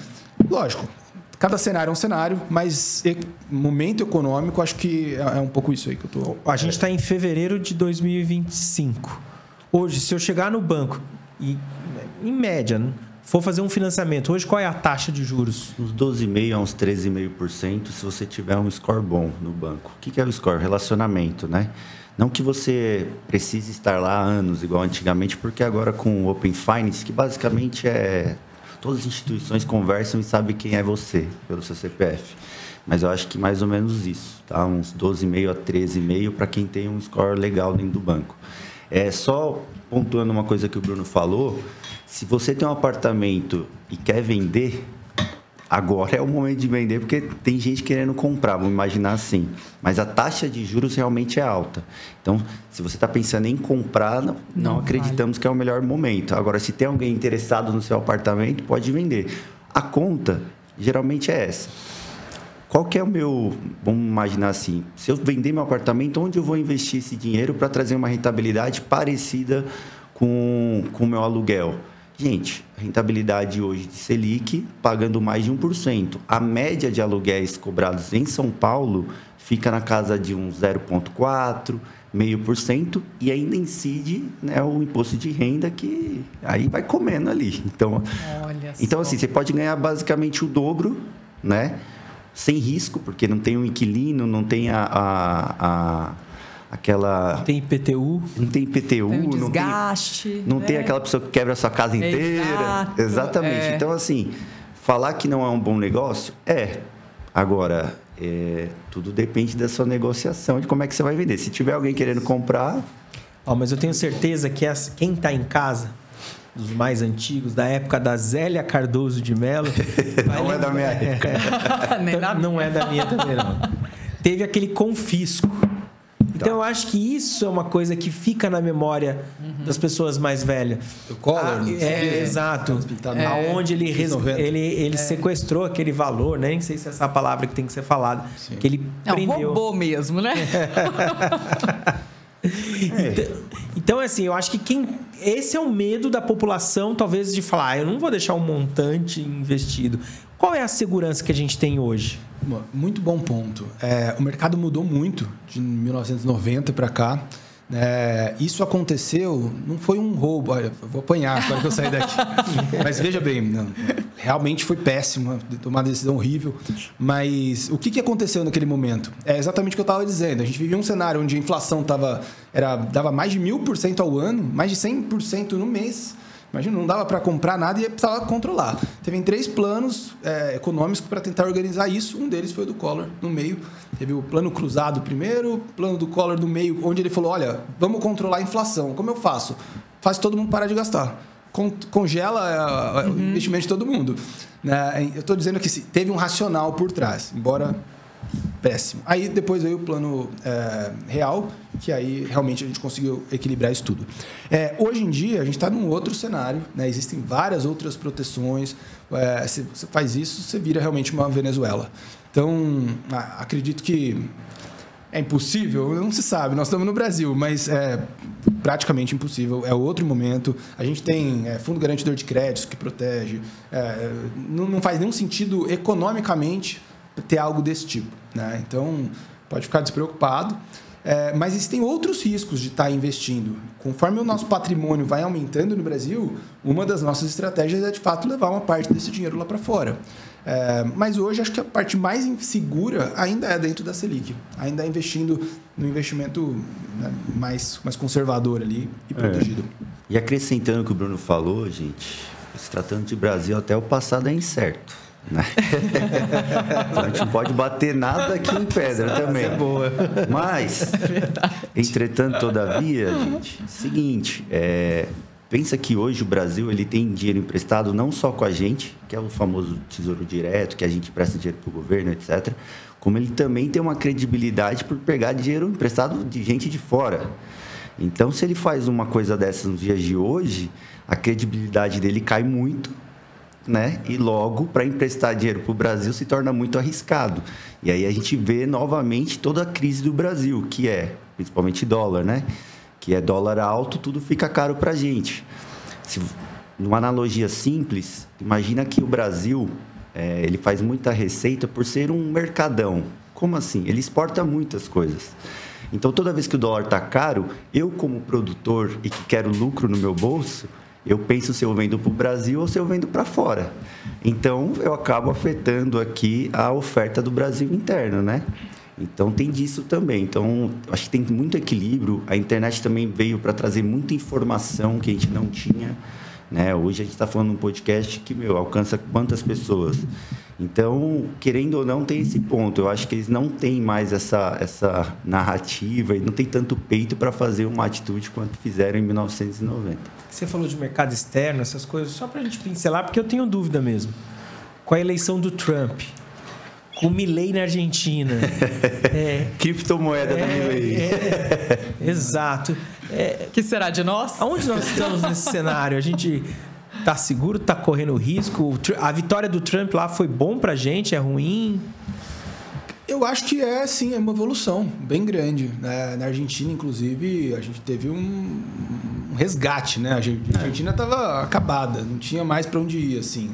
lógico, cada cenário é um cenário, mas momento econômico, acho que é um pouco isso aí que eu estou... A gente está em fevereiro de 2025. Hoje, se eu chegar no banco e, em média, for fazer um financiamento, hoje qual é a taxa de juros? Uns 12,5% a uns 13,5% se você tiver um score bom no banco. O que é o score? Relacionamento, né? Não que você precise estar lá há anos, igual antigamente, porque agora com o Open Finance, que basicamente todas as instituições conversam e sabem quem é você, pelo seu CPF. Mas eu acho que mais ou menos isso, tá? Uns 12,5% a 13,5% para quem tem um score legal dentro do banco. Só pontuando uma coisa que o Bruno falou, se você tem um apartamento e quer vender, agora é o momento de vender, porque tem gente querendo comprar, vamos imaginar assim. Mas a taxa de juros realmente é alta. Então, se você está pensando em comprar, não acreditamos que é o melhor momento. Agora, se tem alguém interessado no seu apartamento, pode vender. A conta, geralmente, é essa. Qual que é o meu... Vamos imaginar assim. Se eu vender meu apartamento, onde eu vou investir esse dinheiro para trazer uma rentabilidade parecida com o meu aluguel? Gente, a rentabilidade hoje de Selic, pagando mais de 1%. A média de aluguéis cobrados em São Paulo fica na casa de uns 0,4%, 0,5%, e ainda incide, né, o imposto de renda, que aí vai comendo ali. Então, assim, você pode ganhar basicamente o dobro, né, sem risco, porque não tem um inquilino, não tem aquela... Não tem IPTU. Não tem IPTU. Tem um desgaste. Não tem aquela pessoa que quebra a sua casa inteira. Exato, exatamente. Então, assim, falar que não é um bom negócio, Agora, tudo depende da sua negociação, de como é que você vai vender. Se tiver alguém querendo comprar... Mas eu tenho certeza que quem está em casa, dos mais antigos, da época da Zélia Cardoso de Mello... Não é da minha época. Não é da minha também, não. Teve aquele confisco. Então, eu acho que isso é uma coisa que fica na memória das pessoas mais velhas. O Collor? Exato. Aonde ele sequestrou aquele valor, né? Nem sei se é essa palavra que tem que ser falada. Sim. Que ele prendeu. Roubou mesmo, né? Então, assim, eu acho que esse é o medo da população, talvez, de falar, eu não vou deixar um montante investido. Qual é a segurança que a gente tem hoje? Muito bom ponto. O mercado mudou muito de 1990 para cá. Isso aconteceu, não foi um roubo. Eu vou apanhar agora que eu sair daqui. Mas veja bem, realmente foi péssimo, tomar uma decisão horrível. Mas o que aconteceu naquele momento? É exatamente o que eu estava dizendo. A gente vivia um cenário onde a inflação dava mais de 1.000% ao ano, mais de 100% no mês. Imagina, não dava para comprar nada e precisava controlar. Teve 3 planos econômicos para tentar organizar isso. Um deles foi o do Collor, no meio. Teve o plano cruzado primeiro, o plano do Collor no meio, onde ele falou, olha, vamos controlar a inflação. Como eu faço? Faz todo mundo parar de gastar. Congela o investimento de todo mundo. Eu estou dizendo que teve um racional por trás, embora péssimo. Aí depois veio o plano real, que aí realmente a gente conseguiu equilibrar isso tudo. Hoje em dia, a gente está num outro cenário, né? Existem várias outras proteções. Se você faz isso, você vira realmente uma Venezuela. Então, acredito que É impossível? Não se sabe. Nós estamos no Brasil, mas é praticamente impossível. É outro momento. A gente tem fundo garantidor de créditos que protege. Não faz nenhum sentido economicamente ter algo desse tipo, né? Então, pode ficar despreocupado. Mas existem outros riscos de estar investindo. Conforme o nosso patrimônio vai aumentando no Brasil, uma das nossas estratégias é, de fato, levar uma parte desse dinheiro lá para fora. Mas hoje, acho que a parte mais segura ainda é dentro da Selic. Ainda é investindo no investimento, né, mais conservador ali e protegido. E acrescentando o que o Bruno falou, gente, se tratando de Brasil, até o passado é incerto. Né? Então a gente não pode bater nada aqui em pedra também. É boa. Mas, entretanto, todavia, gente, seguinte, pensa que hoje o Brasil ele tem dinheiro emprestado não só com a gente, que é o famoso tesouro direto, que a gente empresta dinheiro para o governo, etc., como ele também tem uma credibilidade por pegar dinheiro emprestado de gente de fora. Então, se ele faz uma coisa dessas nos dias de hoje, a credibilidade dele cai muito, né? E logo, para emprestar dinheiro para o Brasil se torna muito arriscado. E aí a gente vê novamente toda a crise do Brasil, que é principalmente dólar, né? Que é dólar alto, tudo fica caro para a gente. Numa analogia simples, imagina que o Brasil ele faz muita receita por ser um mercadão. Como assim? Ele exporta muitas coisas. Então, toda vez que o dólar está caro, eu como produtor e que quero lucro no meu bolso, eu penso se eu vendo para o Brasil ou se eu vendo para fora. Então, eu acabo afetando aqui a oferta do Brasil interno, né? Então, tem disso também. Então, acho que tem muito equilíbrio. A internet também veio para trazer muita informação que a gente não tinha, né? Hoje, a gente está falando num podcast que, alcança quantas pessoas? Então, querendo ou não, tem esse ponto. Eu acho que eles não têm mais essa narrativa e não tem tanto peito para fazer uma atitude quanto fizeram em 1990. Você falou de mercado externo, essas coisas, só para a gente pincelar, porque eu tenho dúvida mesmo. Com a eleição do Trump, com o Milei na Argentina. Criptomoeda do Milei. Exato. Que será de nós? Aonde nós estamos nesse cenário? A gente está seguro, está correndo risco? A vitória do Trump lá foi bom para a gente? É ruim? Eu acho que sim, é uma evolução bem grande. Na Argentina, inclusive, a gente teve um resgate, né? A Argentina estava acabada, não tinha mais para onde ir, assim.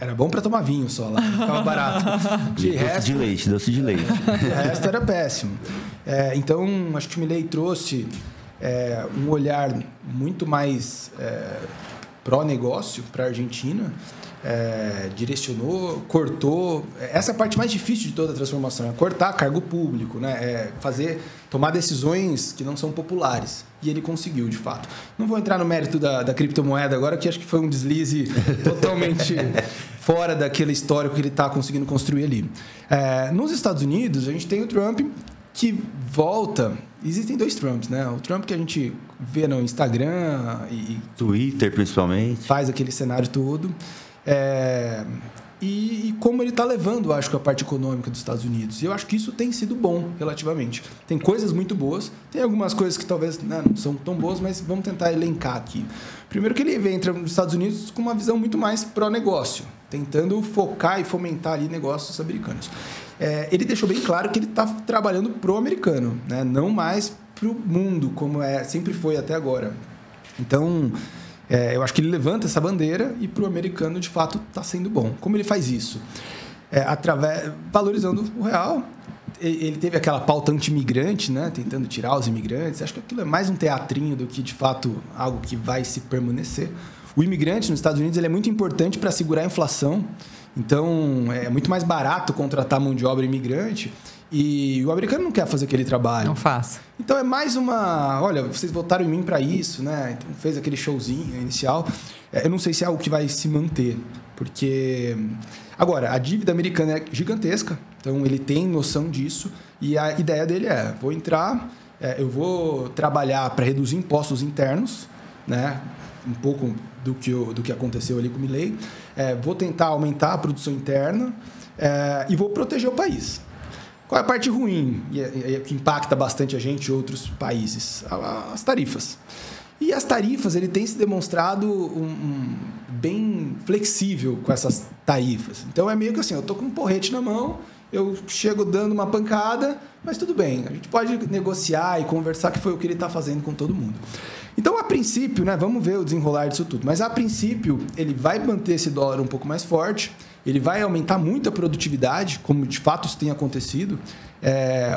Era bom para tomar vinho só lá, ficava barato. Doce de leite. O resto era péssimo. Então, acho que o Milei trouxe um olhar muito mais pró-negócio para a Argentina. Direcionou, cortou. Essa é a parte mais difícil de toda a transformação, é cortar cargo público, né? Tomar decisões que não são populares. E ele conseguiu, de fato. Não vou entrar no mérito da criptomoeda agora, que acho que foi um deslize totalmente fora daquele histórico que ele está conseguindo construir ali. Nos Estados Unidos, a gente tem o Trump que volta. Existem dois Trumps, né? O Trump que a gente vê no Instagram e Twitter, principalmente. Faz aquele cenário todo. E como ele está levando, acho que, a parte econômica dos Estados Unidos. E eu acho que isso tem sido bom, relativamente. Tem coisas muito boas, tem algumas coisas que talvez não são tão boas, mas vamos tentar elencar aqui. Primeiro que ele entra nos Estados Unidos com uma visão muito mais pró-negócio, tentando focar e fomentar ali negócios americanos. Ele deixou bem claro que ele está trabalhando pro-americano, né? Não mais pro mundo, como sempre foi até agora. Então, eu acho que ele levanta essa bandeira e para o americano, de fato, está sendo bom. Como ele faz isso? Valorizando o real. Ele teve aquela pauta anti-imigrante, né? Tentando tirar os imigrantes. Acho que aquilo é mais um teatrinho do que, de fato, algo que vai se permanecer. O imigrante nos Estados Unidos ele é muito importante para segurar a inflação. Então, é muito mais barato contratar mão de obra imigrante. E o americano não quer fazer aquele trabalho. Não faça. Então, é mais olha, vocês votaram em mim para isso, né? Então, fez aquele showzinho inicial. Eu não sei se é algo que vai se manter, porque... Agora, a dívida americana é gigantesca, então ele tem noção disso. E a ideia dele vou entrar, eu vou trabalhar para reduzir impostos internos, né? Um pouco do que aconteceu ali com o Milei. Vou tentar aumentar a produção interna e vou proteger o país. Qual é a parte ruim, e que impacta bastante a gente e outros países? As tarifas. E as tarifas, ele tem se demonstrado bem flexível com essas tarifas. Então, é meio que assim, eu estou com um porrete na mão, eu chego dando uma pancada, mas tudo bem, a gente pode negociar e conversar, que foi o que ele está fazendo com todo mundo. Então, a princípio, né, vamos ver o desenrolar disso tudo, mas a princípio ele vai manter esse dólar um pouco mais forte, ele vai aumentar muito a produtividade, como de fato isso tem acontecido.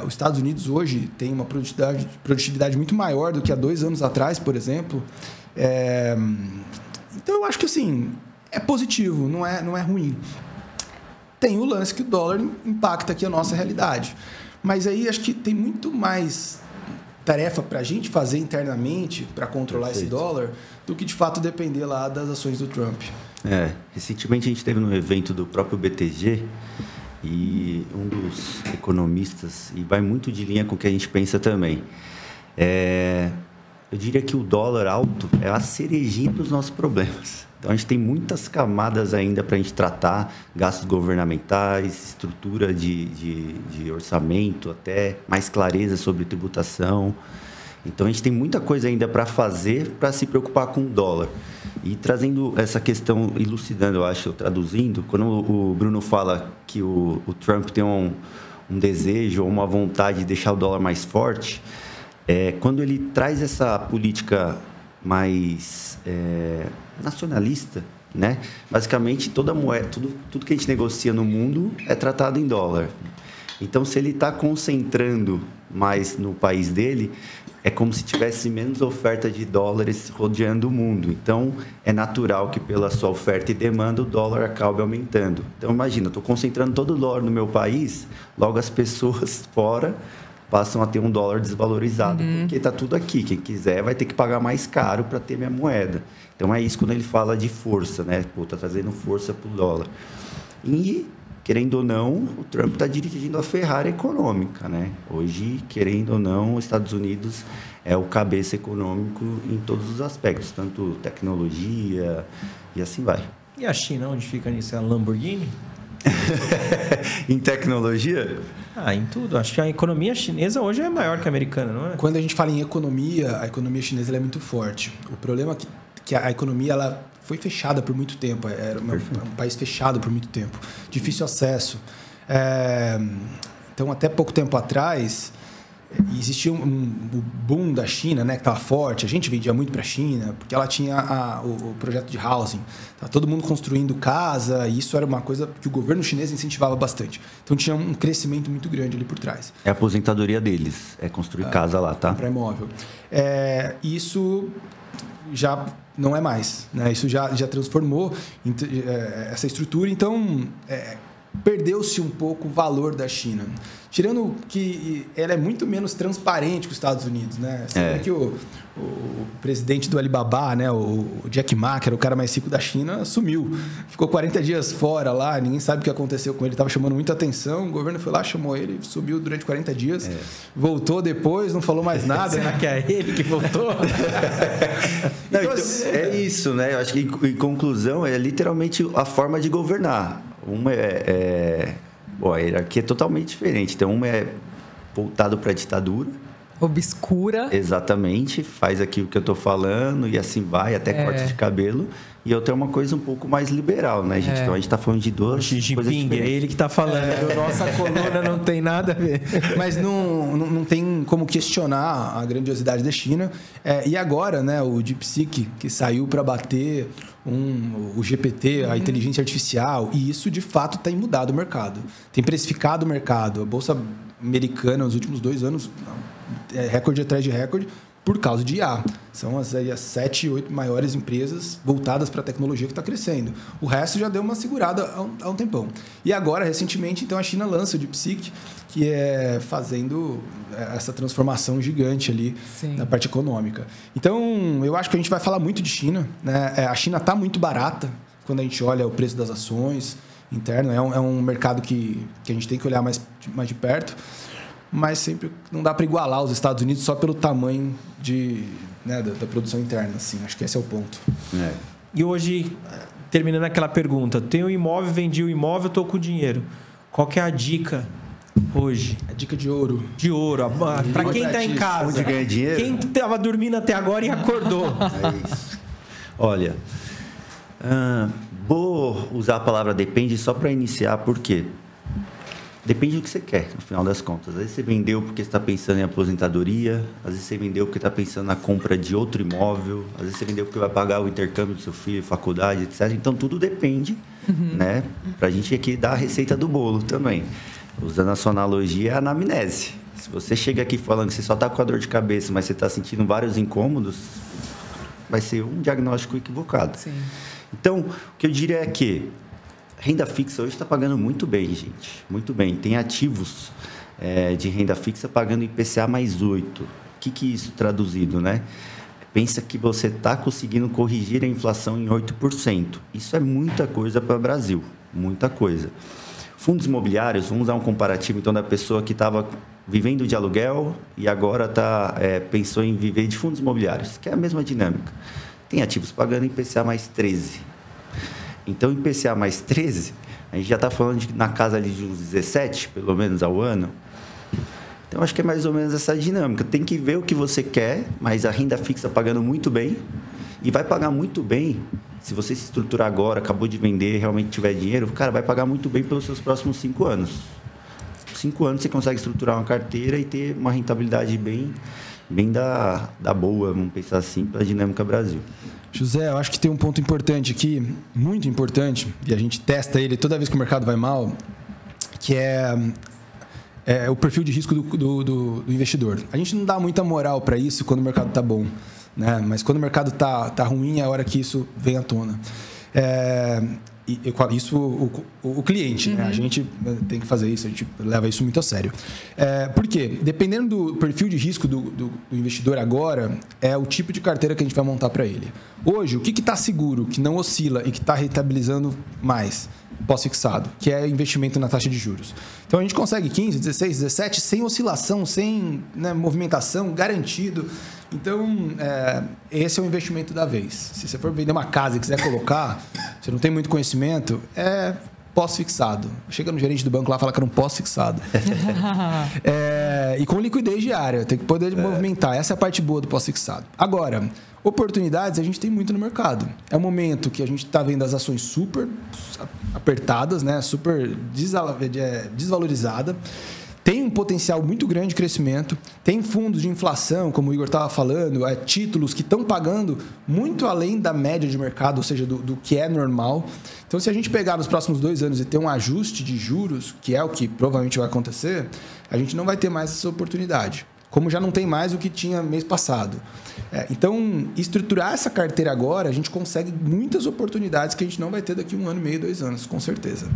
Os Estados Unidos hoje tem uma produtividade muito maior do que há 2 anos atrás, por exemplo. Então, eu acho que assim, é positivo, não é ruim. Tem o lance que o dólar impacta aqui a nossa realidade. Mas aí acho que tem muito mais tarefa para a gente fazer internamente para controlar esse dólar do que, de fato, depender lá das ações do Trump. Recentemente a gente esteve no evento do próprio BTG e um dos economistas, e vai muito de linha com o que a gente pensa também, eu diria que o dólar alto é a cerejinha dos nossos problemas. Então, a gente tem muitas camadas ainda para a gente tratar, gastos governamentais, estrutura de orçamento, até mais clareza sobre tributação. Então, a gente tem muita coisa ainda para fazer para se preocupar com o dólar. E trazendo essa questão, elucidando, eu acho, traduzindo, quando o Bruno fala que o Trump tem um desejo ou uma vontade de deixar o dólar mais forte, quando ele traz essa política mais nacionalista, né? Basicamente, toda moeda, tudo que a gente negocia no mundo é tratado em dólar. Então, se ele está concentrando mais no país dele, é como se tivesse menos oferta de dólares rodeando o mundo. Então, é natural que pela sua oferta e demanda, o dólar acabe aumentando. Então, imagina, eu estou concentrando todo o dólar no meu país, logo as pessoas fora passam a ter um dólar desvalorizado, porque está tudo aqui. Quem quiser vai ter que pagar mais caro para ter minha moeda. Então, é isso quando ele fala de força, né? Está trazendo força para o dólar. E, querendo ou não, o Trump está dirigindo a Ferrari econômica, né? Hoje, querendo ou não, os Estados Unidos é o cabeça econômico em todos os aspectos, tanto tecnologia e assim vai. E a China, onde fica nisso? É a Lamborghini? Em tecnologia? Em tudo. Acho que a economia chinesa hoje é maior que a americana, não é? Quando a gente fala em economia, a economia chinesa é muito forte. O problema é que a economia ela foi fechada por muito tempo. Era um país fechado por muito tempo. Difícil acesso. Então, até pouco tempo atrás, existia um boom da China, né, que estava forte. A gente vendia muito para a China, porque ela tinha o projeto de housing. Tava todo mundo construindo casa, e isso era uma coisa que o governo chinês incentivava bastante. Então, tinha um crescimento muito grande ali por trás. É a aposentadoria deles, é construir casa lá, tá? Comprar imóvel. Isso já não é mais, né? Isso já transformou essa estrutura. Então, perdeu-se um pouco o valor da China. Tirando que ela é muito menos transparente que os Estados Unidos, né? Você vê que o presidente do Alibaba, né? O Jack Ma, que era o cara mais rico da China, sumiu. Ficou 40 dias fora lá, ninguém sabe o que aconteceu com ele. Estava chamando muita atenção, o governo foi lá, chamou ele, sumiu durante 40 dias. Voltou depois, não falou mais nada. Será que é ele que voltou? Não, então, é isso, né? Eu acho que, em conclusão, é literalmente a forma de governar. Uma a hierarquia é totalmente diferente. Então, uma é voltado para a ditadura. Obscura. Exatamente. Faz aqui o que eu estou falando e assim vai, até corte de cabelo. E outra é uma coisa um pouco mais liberal, né, gente? Então, a gente está falando de duas Xi coisas Jinping, diferentes. é ele que está falando. Nossa coluna não tem nada a ver. Mas não tem como questionar a grandiosidade da China. E agora, né, o DeepSeek, que saiu para bater o GPT, a inteligência artificial, e isso, de fato, tem mudado o mercado. Tem precificado o mercado. A Bolsa Americana, nos últimos 2 anos, recorde atrás de recorde, por causa de IA. São as 7, 8 maiores empresas voltadas para a tecnologia que está crescendo. O resto já deu uma segurada há um tempão. E agora, recentemente, então, a China lança o DeepSeek, que é fazendo essa transformação gigante ali na parte econômica. Então, eu acho que a gente vai falar muito de China, né? A China está muito barata quando a gente olha o preço das ações interno. É um mercado que a gente tem que olhar mais de perto. Mas sempre não dá para igualar os Estados Unidos só pelo tamanho da produção interna. Assim. Acho que esse é o ponto. E hoje, terminando aquela pergunta, tenho um imóvel, vendi o imóvel, estou com dinheiro. Qual que é a dica hoje? A dica de ouro. De ouro. Para quem está em casa. Onde ganha dinheiro? Quem estava dormindo até agora e acordou. É isso. Olha, vou usar a palavra depende só para iniciar, por quê? Depende do que você quer, no final das contas. Às vezes você vendeu porque você está pensando em aposentadoria, às vezes você vendeu porque está pensando na compra de outro imóvel, às vezes você vendeu porque vai pagar o intercâmbio do seu filho, faculdade, etc. Então, tudo depende, né? Para a gente aqui dar a receita do bolo também. Usando a sua analogia, a anamnese. Se você chega aqui falando que você só está com a dor de cabeça, mas você está sentindo vários incômodos, vai ser um diagnóstico equivocado. Sim. Então, o que eu diria é que renda fixa hoje está pagando muito bem, gente. Muito bem. Tem ativos de renda fixa pagando IPCA mais 8. O que é isso traduzido, né? Pensa que você está conseguindo corrigir a inflação em 8%. Isso é muita coisa para o Brasil. Muita coisa. Fundos imobiliários, vamos dar um comparativo, então, da pessoa que estava vivendo de aluguel e agora pensou em viver de fundos imobiliários, que é a mesma dinâmica. Tem ativos pagando IPCA mais 13. Então, IPCA mais 13, a gente já está falando na casa ali de uns 17, pelo menos, ao ano. Então, acho que é mais ou menos essa dinâmica. Tem que ver o que você quer, mas a renda fixa pagando muito bem. E vai pagar muito bem, se você se estruturar agora, acabou de vender, realmente tiver dinheiro, cara, vai pagar muito bem pelos seus próximos 5 anos. 5 anos você consegue estruturar uma carteira e ter uma rentabilidade bem da boa, vamos pensar assim, para a dinâmica Brasil. José, eu acho que tem um ponto importante aqui, muito importante, e a gente testa ele toda vez que o mercado vai mal, que é o perfil de risco do investidor. A gente não dá muita moral para isso quando o mercado está bom, né? Mas quando o mercado tá ruim é a hora que isso vem à tona. Isso o cliente, né? A gente tem que fazer isso, a gente leva isso muito a sério. Por quê? Dependendo do perfil de risco do investidor agora, é o tipo de carteira que a gente vai montar para ele. Hoje, o que está seguro, que não oscila e que está rentabilizando mais? Pós-fixado, que é investimento na taxa de juros. Então, a gente consegue 15, 16, 17, sem oscilação, sem movimentação, garantido. Então, esse é o investimento da vez. Se você for vender uma casa e quiser colocar, você não tem muito conhecimento, é pós-fixado. Chega no gerente do banco lá e fala que era um pós-fixado. E com liquidez diária, tem que poder movimentar. Essa é a parte boa do pós-fixado. Agora, oportunidades a gente tem muito no mercado. É um momento que a gente está vendo as ações super apertadas, né? Super desvalorizada. Tem um potencial muito grande de crescimento. Tem fundos de inflação, como o Igor estava falando, títulos que estão pagando muito além da média de mercado, ou seja, do que é normal. Então, se a gente pegar nos próximos 2 anos e ter um ajuste de juros, que é o que provavelmente vai acontecer, a gente não vai ter mais essa oportunidade. Como já não tem mais o que tinha mês passado. Então, estruturar essa carteira agora, a gente consegue muitas oportunidades que a gente não vai ter daqui 1 ano e meio, 2 anos, com certeza.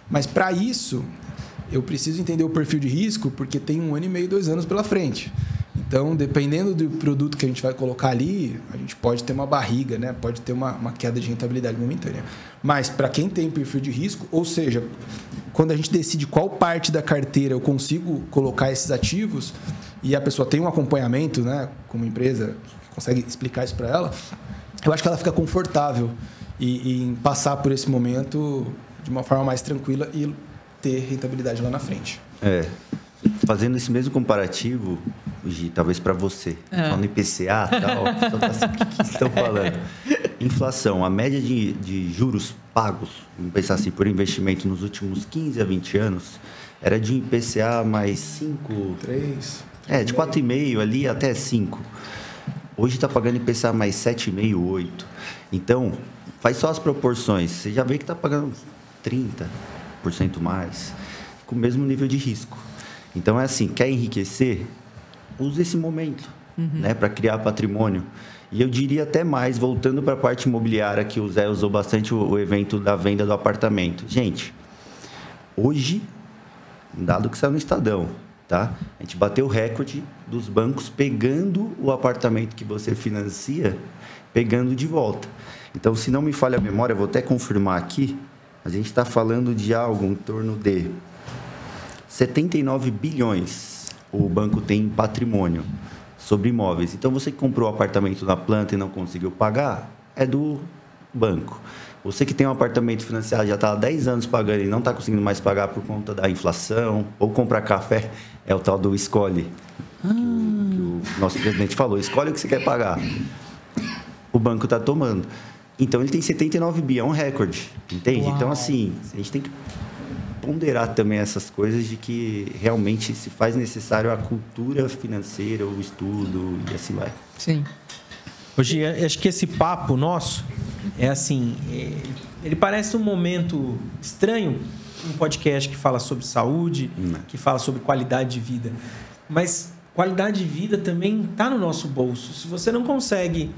Mas, para isso, eu preciso entender o perfil de risco, porque tem 1 ano e meio, 2 anos pela frente. Então, dependendo do produto que a gente vai colocar ali, a gente pode ter uma barriga, né? Pode ter uma queda de rentabilidade momentânea. Mas, para quem tem perfil de risco, ou seja, quando a gente decide qual parte da carteira eu consigo colocar esses ativos, e a pessoa tem um acompanhamento, né, como empresa, que consegue explicar isso para ela, eu acho que ela fica confortável em passar por esse momento de uma forma mais tranquila e ter rentabilidade lá na frente. Fazendo esse mesmo comparativo, Gi, talvez para você, falando IPCA e tal, o que estão falando? Inflação, a média de juros pagos, vamos pensar assim, por investimento nos últimos 15 a 20 anos, era de um IPCA mais 5... 3... de 4,5 ali até 5. Hoje está pagando IPCA mais 7,5, 8. Então, faz só as proporções. Você já vê que está pagando 30% mais, com o mesmo nível de risco. Então, é assim, quer enriquecer? Use esse momento, né, para criar patrimônio. E eu diria até mais, voltando para a parte imobiliária, que o Zé usou bastante o evento da venda do apartamento. Gente, hoje, um dado que saiu no Estadão, tá? A gente bateu o recorde dos bancos pegando o apartamento que você financia, pegando de volta. Então, se não me falha a memória, vou até confirmar aqui, a gente está falando de algo em torno de 79 bilhões o banco tem em patrimônio sobre imóveis. Então, você que comprou o apartamento na planta e não conseguiu pagar, é do banco. Você que tem um apartamento financiado, já está há 10 anos pagando e não está conseguindo mais pagar por conta da inflação, ou comprar café, é o tal do escolhe, que o nosso presidente falou, escolhe o que você quer pagar. O banco está tomando. Então, ele tem 79 bi, é um recorde, entende? Uau. Então, assim, a gente tem que ponderar também essas coisas de que realmente se faz necessário a cultura financeira, o estudo e assim vai. Sim. Hoje, acho que esse papo nosso é assim, ele parece um momento estranho, um podcast que fala sobre saúde, que fala sobre qualidade de vida. Mas qualidade de vida também está no nosso bolso. Se você não consegue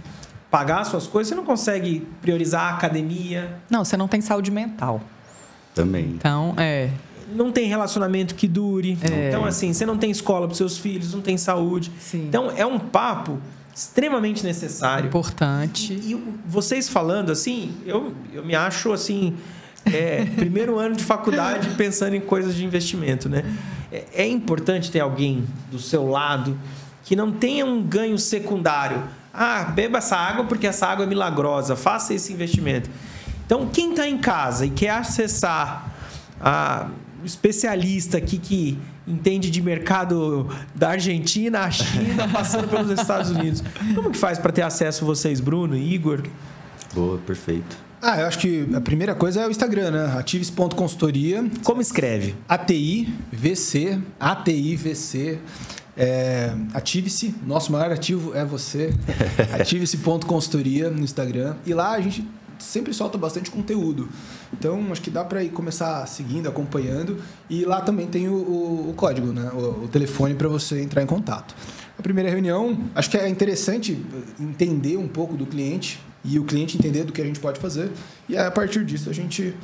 pagar suas coisas, você não consegue priorizar a academia. Não, você não tem saúde mental. Também. Então, Não tem relacionamento que dure. Então, assim, você não tem escola para os seus filhos, não tem saúde. Sim. Então, é um papo extremamente necessário. Importante. E vocês falando assim, eu me acho assim, primeiro ano de faculdade pensando em coisas de investimento, né? É importante ter alguém do seu lado que não tenha um ganho secundário. Beba essa água porque essa água é milagrosa, faça esse investimento. Então, quem está em casa e quer acessar o especialista aqui que entende de mercado da Argentina, a China, passando pelos Estados Unidos, como que faz para ter acesso a vocês, Bruno, Igor? Boa, perfeito. Eu acho que a primeira coisa é o Instagram, né? Ativis.consultoria. Como escreve? ATIVC. Ative-se, nosso maior ativo é você. Ative-se.consultoria no Instagram. E lá a gente sempre solta bastante conteúdo. Então, acho que dá para ir começar seguindo, acompanhando. E lá também tem o código, né? O telefone para você entrar em contato. A primeira reunião, acho que é interessante entender um pouco do cliente e o cliente entender do que a gente pode fazer. E a partir disso a gente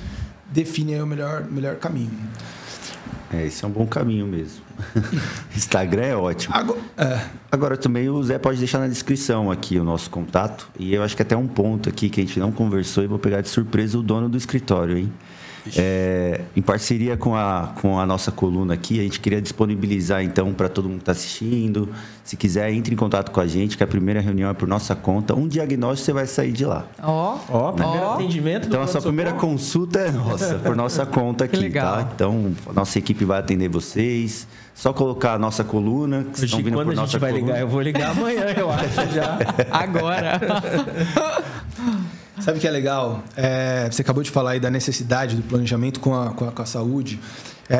define aí o melhor caminho. Esse é um bom caminho mesmo. Instagram é ótimo. Agora também o Zé pode deixar na descrição aqui o nosso contato. E eu acho que até um ponto aqui que a gente não conversou e vou pegar de surpresa o dono do escritório, hein? Em parceria com a nossa coluna aqui, a gente queria disponibilizar então para todo mundo que está assistindo. Se quiser, entre em contato com a gente, que a primeira reunião é por nossa conta. Um diagnóstico você vai sair de lá. Primeiro atendimento. Então a sua primeira consulta é nossa, por nossa conta aqui, legal. tá? Então a nossa equipe vai atender vocês. Só colocar a nossa coluna. Que estão vindo quando por a gente vai ligar? Eu vou ligar amanhã, eu acho já. Agora. Sabe o que é legal? Você acabou de falar aí da necessidade do planejamento com a saúde.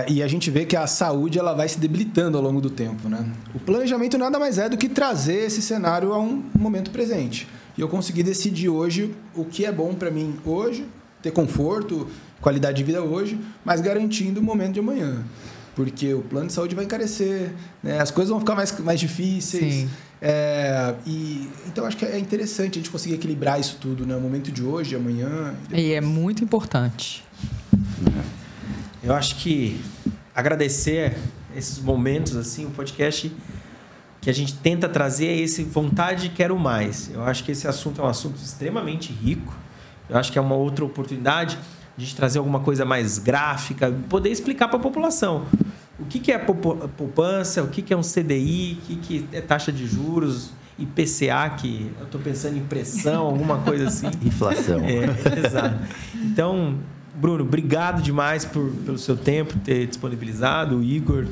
E a gente vê que a saúde ela vai se debilitando ao longo do tempo, né? O planejamento nada mais é do que trazer esse cenário a um momento presente. E eu consegui decidir hoje o que é bom para mim hoje, ter conforto, qualidade de vida hoje, mas garantindo o momento de amanhã. Porque o plano de saúde vai encarecer, né? As coisas vão ficar mais difíceis. Sim. Então, acho que é interessante a gente conseguir equilibrar isso tudo, né? O momento de hoje, amanhã. E é muito importante. Eu acho que agradecer esses momentos, assim, o podcast que a gente tenta trazer é esse vontade, quero mais. Eu acho que esse assunto é um assunto extremamente rico. Eu acho que é uma outra oportunidade de a gente trazer alguma coisa mais gráfica, poder explicar para a população o que é poupança, o que é um CDI, o que é taxa de juros, IPCA, que eu estou pensando em pressão, alguma coisa assim. Inflação. Exato. Então, Bruno, obrigado demais pelo seu tempo, ter disponibilizado, o Igor.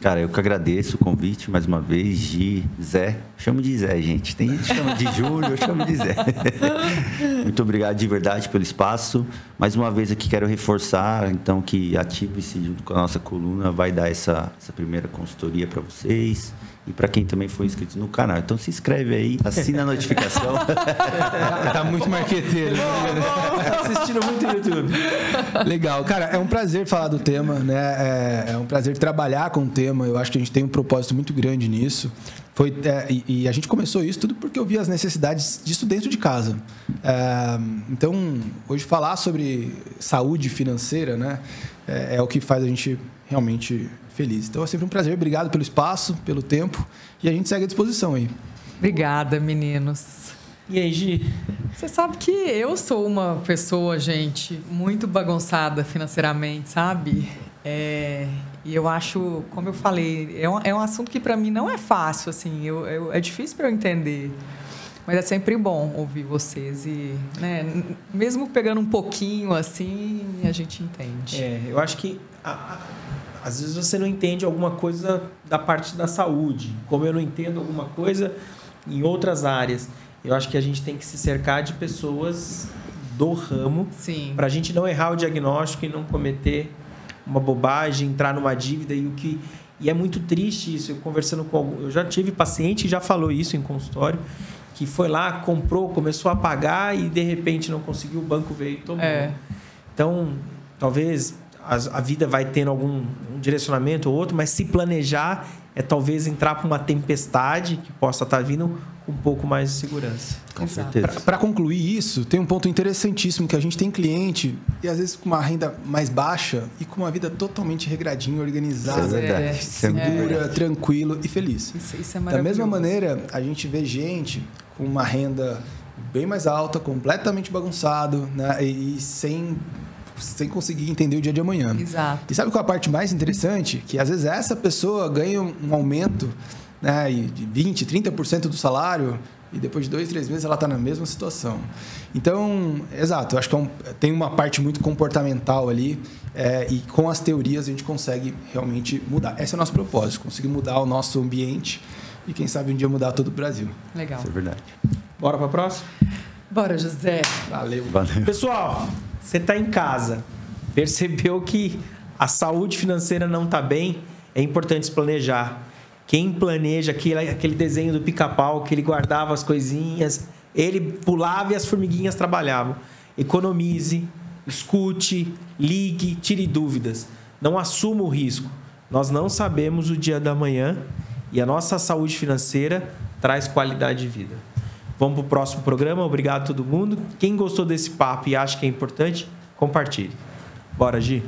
Cara, eu que agradeço o convite mais uma vez, Gi, Zé. Chamo de Zé, gente. Tem gente que chama de Júlio, eu chamo de Zé. Muito obrigado de verdade pelo espaço. Mais uma vez aqui quero reforçar, então, que a Ative-se junto com a nossa coluna vai dar essa primeira consultoria para vocês e para quem também foi inscrito no canal. Então se inscreve aí, assina a notificação. Tá muito marqueteiro. Assistindo muito YouTube. Legal. Cara, é um prazer falar do tema, né? É um prazer trabalhar com o tema. Eu acho que a gente tem um propósito muito grande nisso. E a gente começou isso tudo porque eu vi as necessidades disso dentro de casa. Então, hoje falar sobre saúde financeira, né? É o que faz a gente realmente feliz. Então, é sempre um prazer. Obrigado pelo espaço, pelo tempo. E a gente segue à disposição aí. Obrigada, meninos. E aí, Gi? Você sabe que eu sou uma pessoa, gente, muito bagunçada financeiramente, sabe? E eu acho, como eu falei, é um assunto que para mim não é fácil, assim, é difícil para eu entender. Mas é sempre bom ouvir vocês e, né, mesmo pegando um pouquinho assim, a gente entende. Eu acho que às vezes você não entende alguma coisa da parte da saúde, como eu não entendo alguma coisa em outras áreas. Eu acho que a gente tem que se cercar de pessoas do ramo para a gente não errar o diagnóstico e não cometer uma bobagem, entrar numa dívida e é muito triste isso. Eu já tive paciente que já falou isso em consultório, que foi lá, comprou, começou a pagar e de repente não conseguiu, o banco veio e tomou. Então, talvez a vida vai tendo algum direcionamento ou outro, mas se planejar é talvez entrar para uma tempestade que possa estar vindo com um pouco mais de segurança. Com certeza. Para concluir isso, tem um ponto interessantíssimo que a gente tem cliente, e às vezes com uma renda mais baixa e com uma vida totalmente regradinha, organizada, Isso é verdade. segura, tranquilo e feliz. Isso é maravilhoso. Da mesma maneira, a gente vê gente com uma renda bem mais alta, completamente bagunçado, né? E sem conseguir entender o dia de amanhã. Exato. E sabe qual é a parte mais interessante? Que às vezes essa pessoa ganha um aumento, né, de 20%, 30% do salário e depois de 2, 3 meses ela está na mesma situação. Então, exato, eu acho que tem uma parte muito comportamental ali e com as teorias a gente consegue realmente mudar. Esse é o nosso propósito, conseguir mudar o nosso ambiente e quem sabe um dia mudar todo o Brasil. Legal. Isso é verdade. Bora para a próxima? Bora, José. Valeu. Pessoal, você está em casa, percebeu que a saúde financeira não está bem, é importante se planejar. Quem planeja aquele desenho do pica-pau, que ele guardava as coisinhas, ele pulava e as formiguinhas trabalhavam. Economize, escute, ligue, tire dúvidas. Não assuma o risco. Nós não sabemos o dia da manhã e a nossa saúde financeira traz qualidade de vida. Vamos para o próximo programa. Obrigado a todo mundo. Quem gostou desse papo e acha que é importante, compartilhe. Bora, Gi?